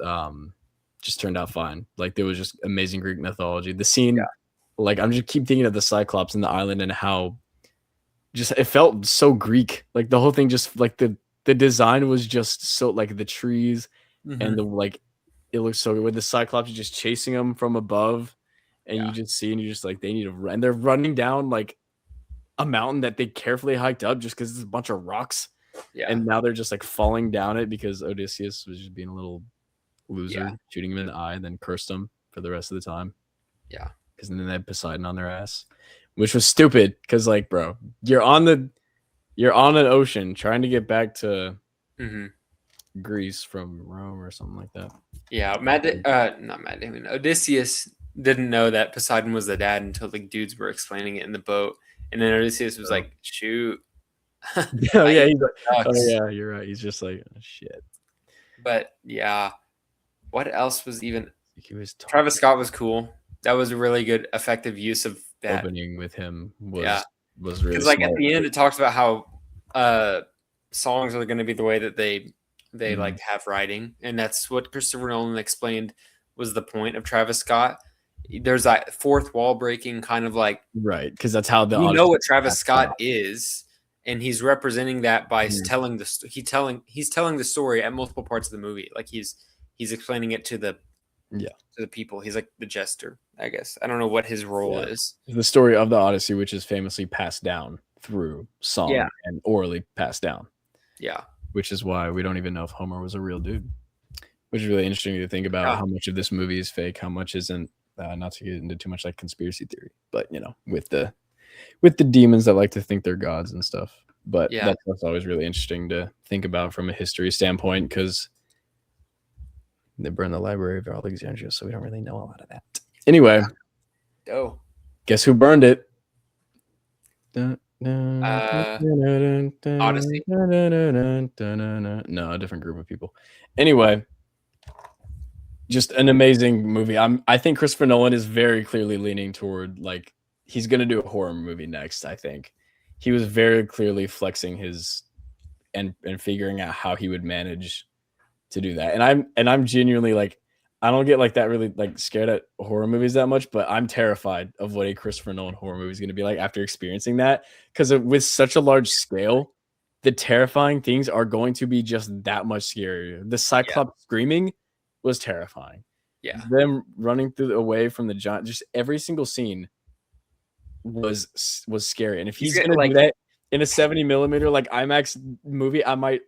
just turned out fine. Like there was just amazing Greek mythology. The scene, like I'm just keep thinking of the Cyclops in the island and how just it felt so Greek. Like the whole thing, just like the design was just so like the trees and the like, it looks so good with the Cyclops just chasing them from above, and you just see and you're just like they need to run. They're running down like a mountain that they carefully hiked up just because it's a bunch of rocks. Yeah, and now they're just like falling down it because Odysseus was just being a little loser, shooting him in the eye, and then cursed him for the rest of the time. Yeah, because then they had Poseidon on their ass, which was stupid. Because like, bro, you're on an ocean trying to get back to Greece from Rome or something like that. Yeah, not Matt Damon. Odysseus didn't know that Poseidon was the dad until the dudes were explaining it in the boat, and then Odysseus was like, "Shoot." Yeah, he's like, oh yeah, you're right. He's just like, oh, shit. But yeah, what else was even? Travis Scott was cool. That was a really good, effective use of that. Opening with him was really because like at the end it talks about how songs are going to be the way that they like have writing, and that's what Christopher Nolan explained was the point of Travis Scott. There's that fourth wall breaking kind of like right, because that's how you know what Travis Scott is. And he's representing that by telling he's telling the story at multiple parts of the movie. Like he's explaining it to the Yeah. to the people. He's like the jester, I guess. I don't know what his role Yeah. is. The story of the Odyssey, which is famously passed down through Yeah. song and orally passed down, Yeah. which is why we don't even know if Homer was a real dude. Which is really interesting to think about Yeah. how much of this movie is fake, how much isn't. Not to get into too much like conspiracy theory, but with the demons that like to think they're gods and stuff. But Yeah. that's always really interesting to think about from a history standpoint because they burned the Library of Alexandria, so we don't really know a lot of that. Anyway, Oh. guess who burned it? Odyssey. No, a different group of people. Anyway, just an amazing movie. I think Christopher Nolan is very clearly leaning toward like he's gonna do a horror movie next. I think he was very clearly flexing his and figuring out how he would manage to do that. And I'm genuinely like I don't get like that really like scared at horror movies that much, but I'm terrified of what a Christopher Nolan horror movie is going to be like after experiencing that because with such a large scale, the terrifying things are going to be just that much scarier. The Cyclops screaming was terrifying. Yeah. Them running through away from the giant, just every single scene was scary. And if he's going to do that in a 70 millimeter like IMAX movie, I might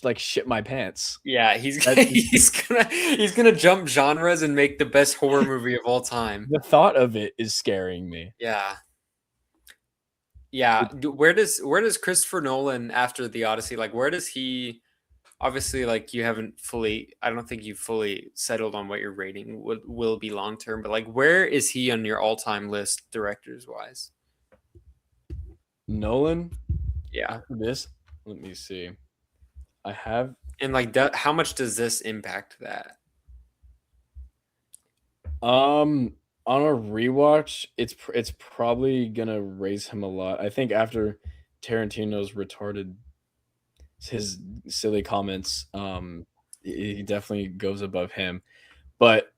like shit my pants. Yeah, he's gonna jump genres and make the best horror movie of all time. The thought of it is scaring me. Yeah. Yeah. Where does Christopher Nolan after the Odyssey, like where does he obviously like you haven't fully I don't think you've fully settled on what your rating will be long term, but like where is he on your all-time list directors wise? Nolan? Yeah. After this, let me see. I have And like how much does this impact that? on a rewatch, it's probably gonna raise him a lot. I think after Tarantino's retarded his silly comments, he definitely goes above him. But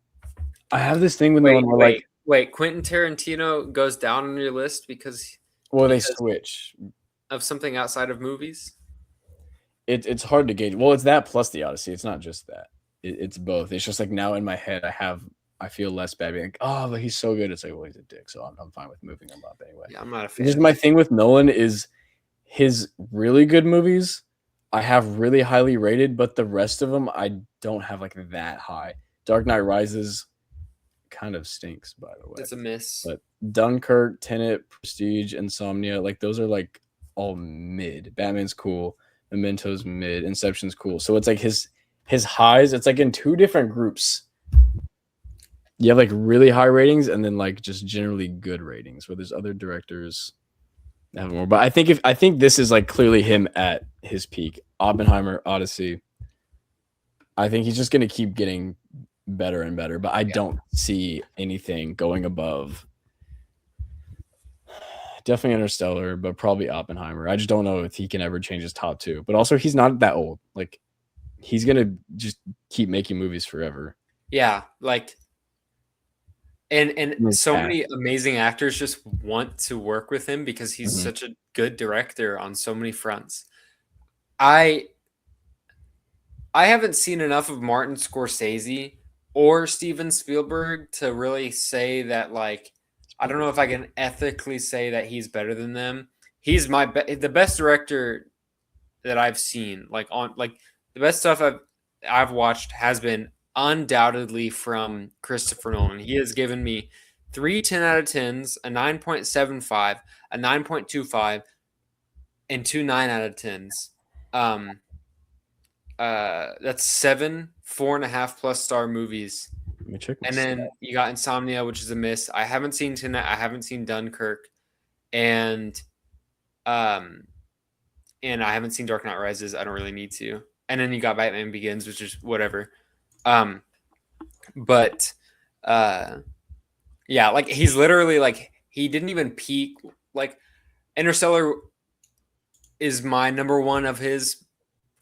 I have this thing with Nolan where wait, Quentin Tarantino goes down on your list because they switch of something outside of movies. It's hard to gauge. Well, it's that plus the Odyssey. It's not just that. It's both. It's just like now in my head, I feel less bad being like, oh, but he's so good. It's like, well, he's a dick, so I'm fine with moving him up anyway. Yeah, I'm not a fan. Just my thing with Nolan is his really good movies I have really highly rated, but the rest of them I don't have like that high. Dark Knight Rises kind of stinks, by the way. It's a miss. But Dunkirk, Tenet, Prestige, Insomnia, like those are like all mid. Batman's cool. Memento's mid, Inception's cool. So it's like his highs, it's like in two different groups. You have like really high ratings and then like just generally good ratings where there's other directors that have more. But I think this is like clearly him at his peak. Oppenheimer, Odyssey. I think he's just gonna keep getting better and better, but I don't see anything going above definitely Interstellar, but probably Oppenheimer. I just don't know if he can ever change his top two. But also, he's not that old. Like, he's gonna just keep making movies forever. Yeah, like, and so many amazing actors just want to work with him because he's such a good director on so many fronts. I haven't seen enough of Martin Scorsese or Steven Spielberg to really say that like. I don't know if I can ethically say that he's better than them. He's the best director that I've seen. Like the best stuff I've watched has been undoubtedly from Christopher Nolan. He has given me 3 10 out of 10s, a 9.75, a 9.25, and 2 9 out of 10s. That's 7 4.5 plus star movies. And then you got Insomnia, which is a miss. I haven't seen Tenet. I haven't seen Dunkirk, and I haven't seen Dark Knight Rises. I don't really need to. And then you got Batman Begins, which is whatever. But yeah, like he's literally like he didn't even peak. Like Interstellar is my number one of his,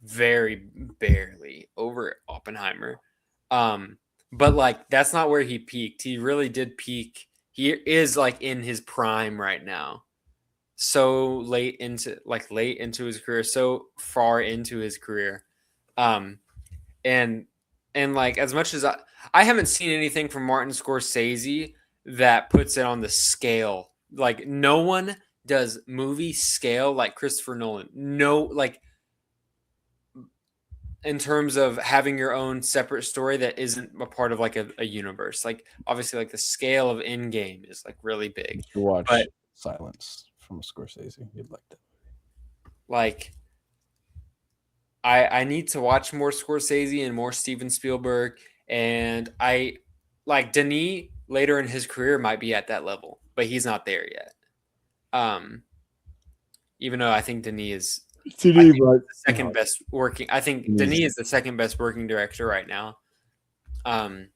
very barely over Oppenheimer. But like that's not where he peaked. He really did peak. He is like in his prime right now. So late into his career, so far into his career. And And like as much as I haven't seen anything from Martin Scorsese that puts it on the scale. Like no one does movie scale like Christopher Nolan. No, like in terms of having your own separate story that isn't a part of like a universe. Like obviously like the scale of Endgame is like really You big. should watch But Silence from Scorsese. You'd like that. like I need to watch more Scorsese and more Steven Spielberg, and I like Denis later in his career might be at that level, but he's not there yet. Um, even though I think Denis is, I think the second best working. I think Denis is the second best working director right now. Him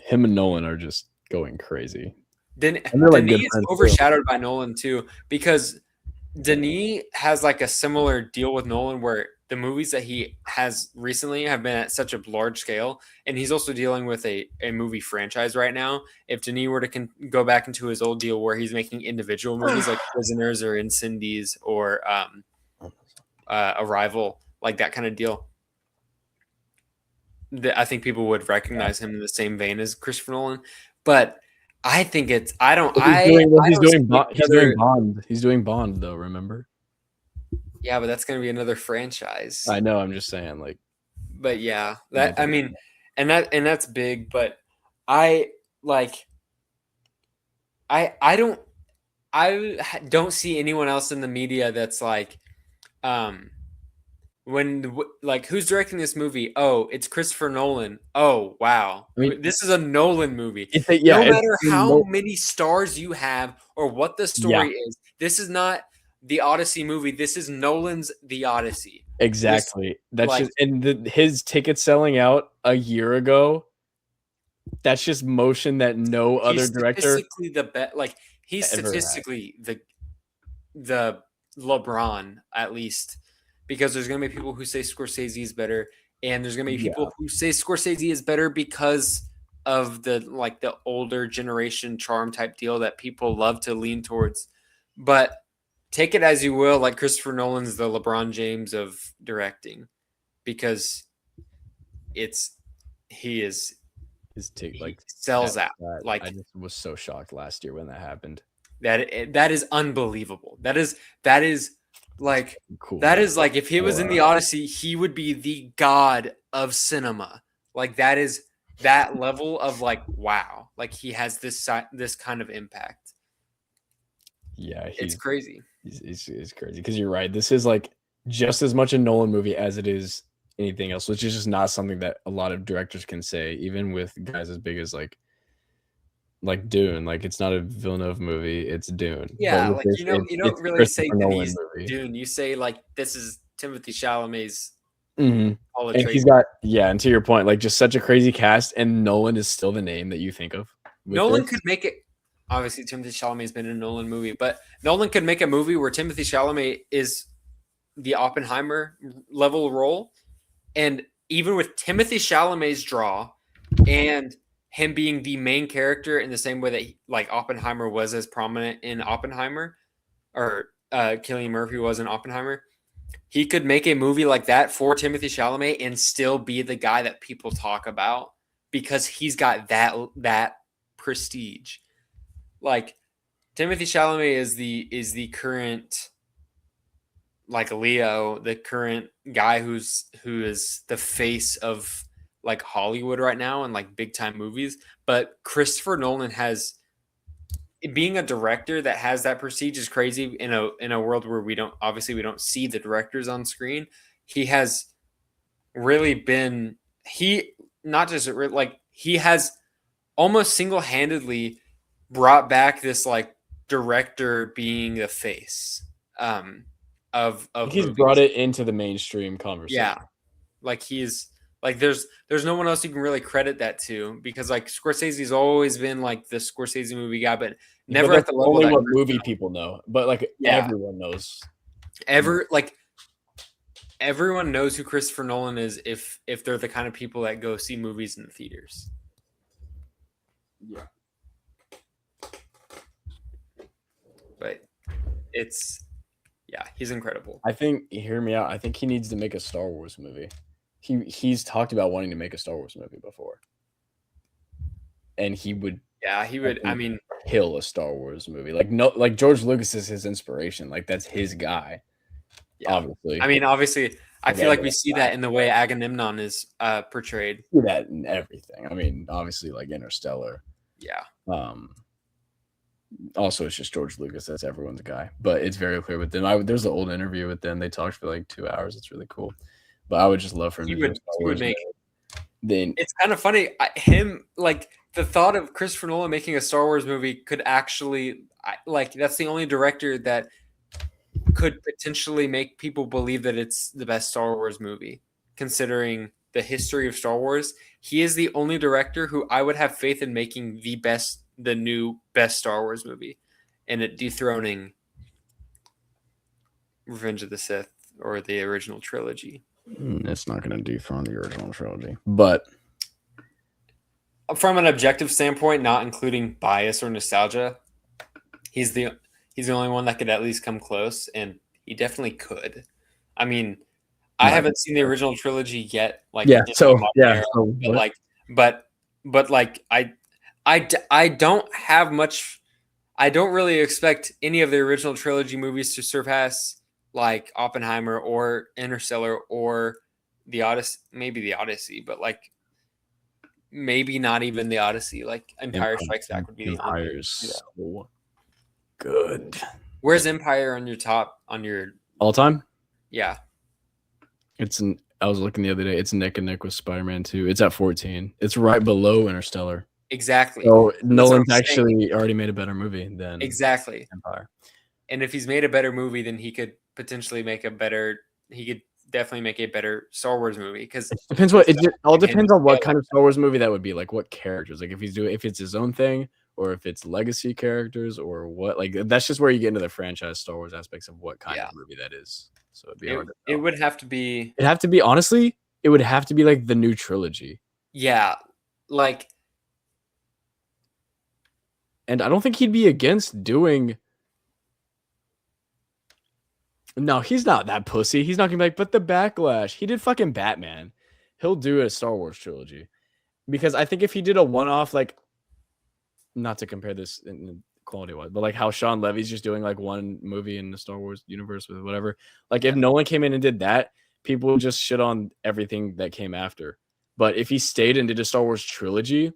and Nolan are just going crazy. Denis like is overshadowed by Nolan too, because Denis has like a similar deal with Nolan where the movies that he has recently have been at such a large scale, and he's also dealing with a movie franchise right now. If Denis were to go back into his old deal where he's making individual movies like Prisoners or Incendies or Arrival, like that kind of deal, I think people would recognize him in the same vein as Christopher Nolan. But I think it's he's doing Bond. He's doing Bond though, remember? Yeah, but that's going to be another franchise. I know, I'm just saying like but yeah, that I mean and that's big, but I don't see anyone else in the media that's like when like who's directing this movie? Oh, it's Christopher Nolan. Oh, wow. I mean, this is a Nolan movie. No matter how many stars you have or what the story is, this is not the Odyssey movie. This is Nolan's The Odyssey. Exactly. That's like, just and his ticket selling out a year ago. That's just motion that no other director. Statistically, the bet like he's statistically the LeBron at least, because there's gonna be people who say Scorsese is better, and there's gonna be people who say Scorsese is better because of the like the older generation charm type deal that people love to lean towards. But take it as you will, like Christopher Nolan's the LeBron James of directing, because he sells out. Like I just was so shocked last year when that happened. That is unbelievable. That is like cool. That is like if he was in the Odyssey, he would be the god of cinema. Like that is that level of like wow. Like he has this kind of impact. Yeah, it's crazy. It's crazy because you're right. This is like just as much a Nolan movie as it is anything else, which is just not something that a lot of directors can say, even with guys as big as like Dune. Like it's not a Villeneuve movie, it's Dune. Yeah, like you don't really say Denis Dune. You say like this is Timothée Chalamet's. And he's got and to your point, like just such a crazy cast, and Nolan is still the name that you think of. Nolan could make it. Obviously, Timothée Chalamet's been in a Nolan movie, but Nolan could make a movie where Timothée Chalamet is the Oppenheimer level role, and even with Timothée Chalamet's draw and him being the main character in the same way that like Oppenheimer was as prominent in Oppenheimer, or Cillian Murphy was in Oppenheimer, he could make a movie like that for Timothée Chalamet and still be the guy that people talk about because he's got that prestige. Like Timothée Chalamet is the current like Leo, the current guy who is the face of like Hollywood right now and like big time movies. But Christopher Nolan has, being a director that has that prestige is crazy in a world where we don't see the directors on screen. He has really been he has almost single-handedly brought back this like director being the face of he's movies. Brought it into the mainstream conversation. Yeah, like he's like there's no one else you can really credit that to, because like Scorsese's always been like the Scorsese movie guy, but never at the level only that what movie people know. But like everyone knows. Everyone knows who Christopher Nolan is if they're the kind of people that go see movies in the theaters. Yeah. But he's incredible. I think, hear me out, I think he needs to make a Star Wars movie. he's talked about wanting to make a Star Wars movie before, and he would Yeah, he would. I mean, kill a Star Wars movie. Like no, like George Lucas is his inspiration. Like that's his guy. yeah. Obviously, I mean, obviously, I feel Whatever like we see that in the way Agamemnon is portrayed. see that in everything. I mean, obviously, like Interstellar. Yeah. Also, it's just George Lucas. That's everyone's guy. But it's very clear with them. There's an old interview with them. They talked for like 2 hours. It's really cool. But I would just love for him to do a Star He Wars would make. Then It's kind of funny. Him like the thought of Christopher Nolan making a Star Wars movie could actually like that's the only director that could potentially make people believe that it's the best Star Wars movie, considering the history of Star Wars. He is the only director who I would have faith in making the new best Star Wars movie, and it dethroning Revenge of the Sith or the original trilogy. it's not going to dethrone the original trilogy. But From an objective standpoint, not including bias or nostalgia, he's the only one that could at least come close, and he definitely could. I mean, I haven't seen the original trilogy yet. Like, yeah, so yeah, but like I don't have much. I don't really expect any of the original trilogy movies to surpass like Oppenheimer or Interstellar or the Odyssey. Maybe the Odyssey, but like maybe not even the Odyssey. Like Empire Strikes Back would be the Empire's so good. Where's Empire on your top on your all time? Yeah. I was looking the other day. It's neck and neck with Spider-Man 2. It's at 14. It's right below Interstellar. Exactly. So Nolan's actually already made a better movie than Empire. And if he's made a better movie, then he could potentially make he could definitely make a better Star Wars movie. Because it depends all depends on what kind of Star Wars movie that would be. Like what characters. Like if it's his own thing or if it's legacy characters or what. Like that's just where you get into the franchise Star Wars aspects of what kind of movie that is. So it'd be hard to tell. It would have to be. It'd have to be honestly. It would have to be like the new trilogy. Yeah, like. And I don't think he'd be against doing. No, he's not that pussy. He's not gonna be like, but the backlash. He did fucking Batman. He'll do a Star Wars trilogy. Because I think if he did a one-off, like, not to compare this in quality-wise, but like how Sean Levy's just doing like one movie in the Star Wars universe with whatever. Like if Nolan came in and did that, people would just shit on everything that came after. But if he stayed and did a Star Wars trilogy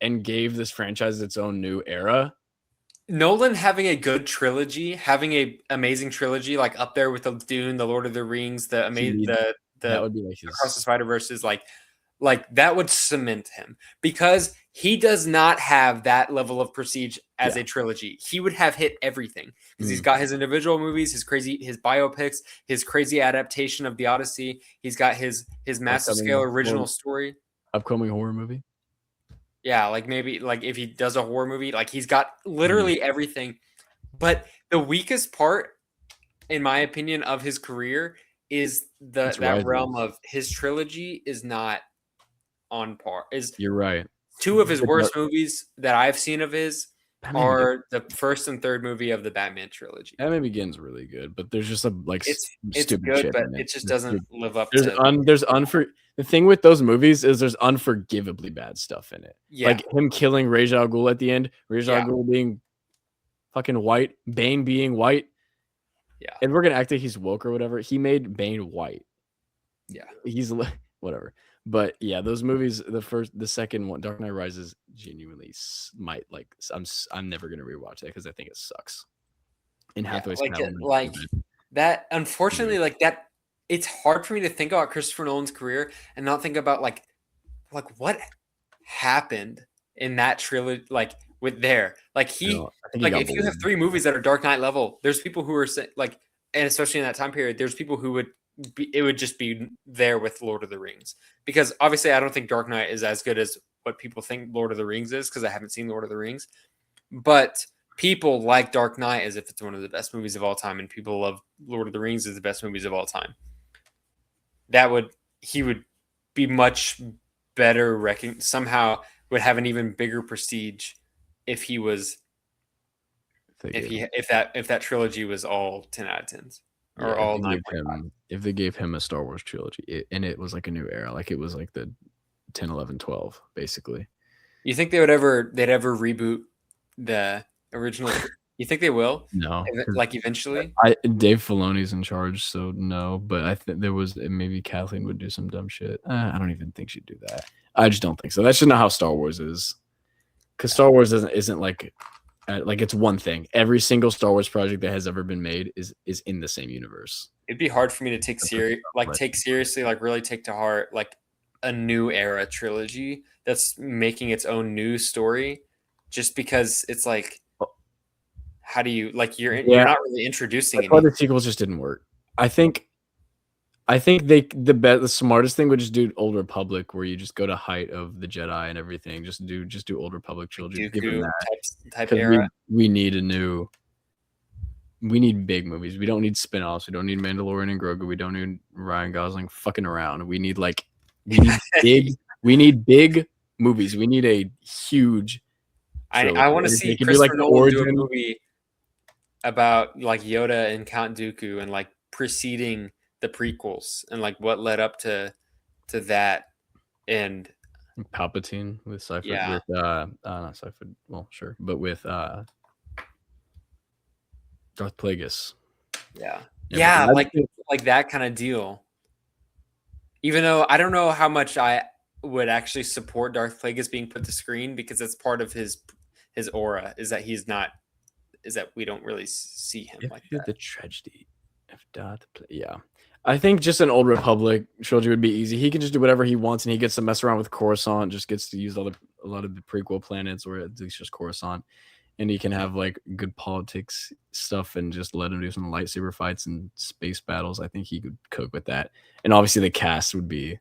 and gave this franchise its own new era. Nolan having a good trilogy, having a amazing trilogy, like up there with the Dune, the Lord of the Rings, the amazing, that would be like Across the Spider-Verse is like that would cement him because he does not have that level of prestige as a trilogy. He would have hit everything because he's got his individual movies, his biopics, his crazy adaptation of the Odyssey. He's got his massive scale original story. Upcoming horror movie. Yeah, like maybe like if he does a horror movie, like he's got literally everything. But the weakest part, in my opinion, of his career is that realm of his trilogy is not on par. You're right. Two of his worst movies that I've seen of his are the first and third movie of the Batman trilogy. Batman Begins really good, but there's just it's stupid good, but it just doesn't live up to. The thing with those movies is there's unforgivably bad stuff in it. Yeah. Like him killing Ra's al Ghul at the end, Ra's al Ghul being fucking white, Bane being white. Yeah. And we're going to act like he's woke or whatever. He made Bane white. Yeah. He's whatever. But yeah, those movies, the second one, Dark Knight Rises, genuinely might like. I'm never going to rewatch that because I think it sucks. In Hathaway's that, unfortunately, like that. It's hard for me to think about Christopher Nolan's career and not think about like what happened in that trilogy, like with if you have three movies that are Dark Knight level, there's people who are like, and especially in that time period, there's people who it would just be there with Lord of the Rings because obviously I don't think Dark Knight is as good as what people think Lord of the Rings is because I haven't seen Lord of the Rings, but people like Dark Knight as if it's one of the best movies of all time, and people love Lord of the Rings as the best movies of all time. He would be much better somehow would have an even bigger prestige if he was if that trilogy was all 10 out of 10s. or all 9.5? If they gave him a Star Wars trilogy, and it was like a new era, like it was like the 10, 11, 12, basically. You think they'd ever reboot the original? You think they will? No, Like eventually? Dave Filoni's in charge, so no. But I think there was maybe Kathleen would do some dumb shit. I don't even think she'd do that. I just don't think so. That's just not how Star Wars is. Because Star Wars isn't like it's one thing. Every single Star Wars project that has ever been made is in the same universe. It'd be hard for me to take seriously, like really take to heart like a new era trilogy that's making its own new story, just because it's like, how do you like you're not really introducing anything. The sequels just didn't work. I think the smartest thing would just do Old Republic, where you just go to height of the Jedi and everything. Just do Old Republic trilogy. Give them that type era. We need big movies. We don't need spin-offs. We don't need Mandalorian and Grogu. We don't need Ryan Gosling fucking around. We need big movies. We need a huge I want to see Christopher Nolan do a movie about like Yoda and Count Dooku and like preceding the prequels and like what led up to that, and Palpatine with Cypher, with not Cypher, well, sure, but with Darth Plagueis. Yeah, like that kind of deal. Even though I don't know how much I would actually support Darth Plagueis being put to screen, because that's part of his aura, is that we don't really see him like that. The tragedy of Darth Plagueis. Yeah. I think just an Old Republic trilogy would be easy. He can just do whatever he wants, and he gets to mess around with Coruscant, just gets to use a lot of the prequel planets, or at least just Coruscant. And he can have like good politics stuff and just let him do some lightsaber fights and space battles. I think he could cook with that. And obviously the cast would be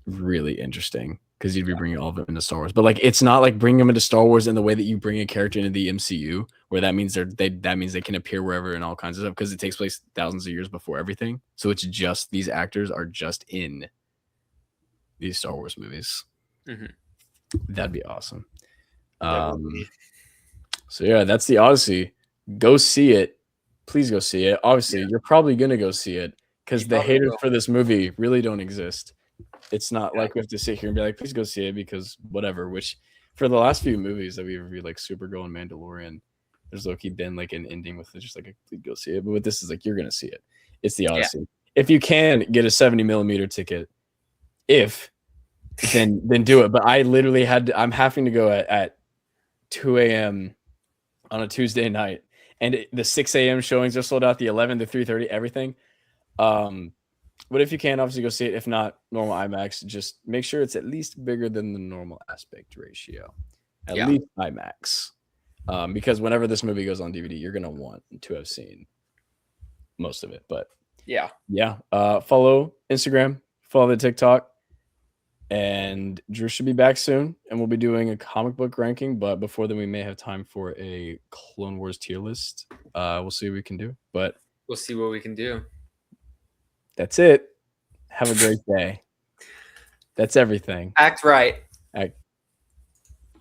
really interesting, because you'd be bringing all of them into Star Wars. But like, it's not like bringing them into Star Wars in the way that you bring a character into the MCU, where that means they can appear wherever and all kinds of stuff, because it takes place thousands of years before everything. So it's just these actors are just in these Star Wars movies. Mm-hmm. That'd be awesome. So yeah, that's the Odyssey. Go see it. Please go see it. Obviously, you're probably gonna go see it, because the haters for this movie really don't exist. It's not like we have to sit here and be like, please go see it because whatever, which for the last few movies that we reviewed, like Supergirl and Mandalorian, there's low-key been like an ending with it, just like, please go see it. But with this is like, you're going to see it. It's the Odyssey. Yeah. If you can get a 70mm ticket, then do it. But I literally I'm having to go at 2 a.m. on a Tuesday night, and the 6 a.m. showings are sold out, the 11 to 3:30, everything. But if you can, obviously go see it. If not, normal IMAX. Just make sure it's at least bigger than the normal aspect ratio. At least IMAX. Because whenever this movie goes on DVD, you're going to want to have seen most of it. But yeah. Follow Instagram, follow the TikTok. And Drew should be back soon. And we'll be doing a comic book ranking. But before then, we may have time for a Clone Wars tier list. We'll see what we can do. But we'll see what we can do. That's it. Have a great day. That's everything. Act right.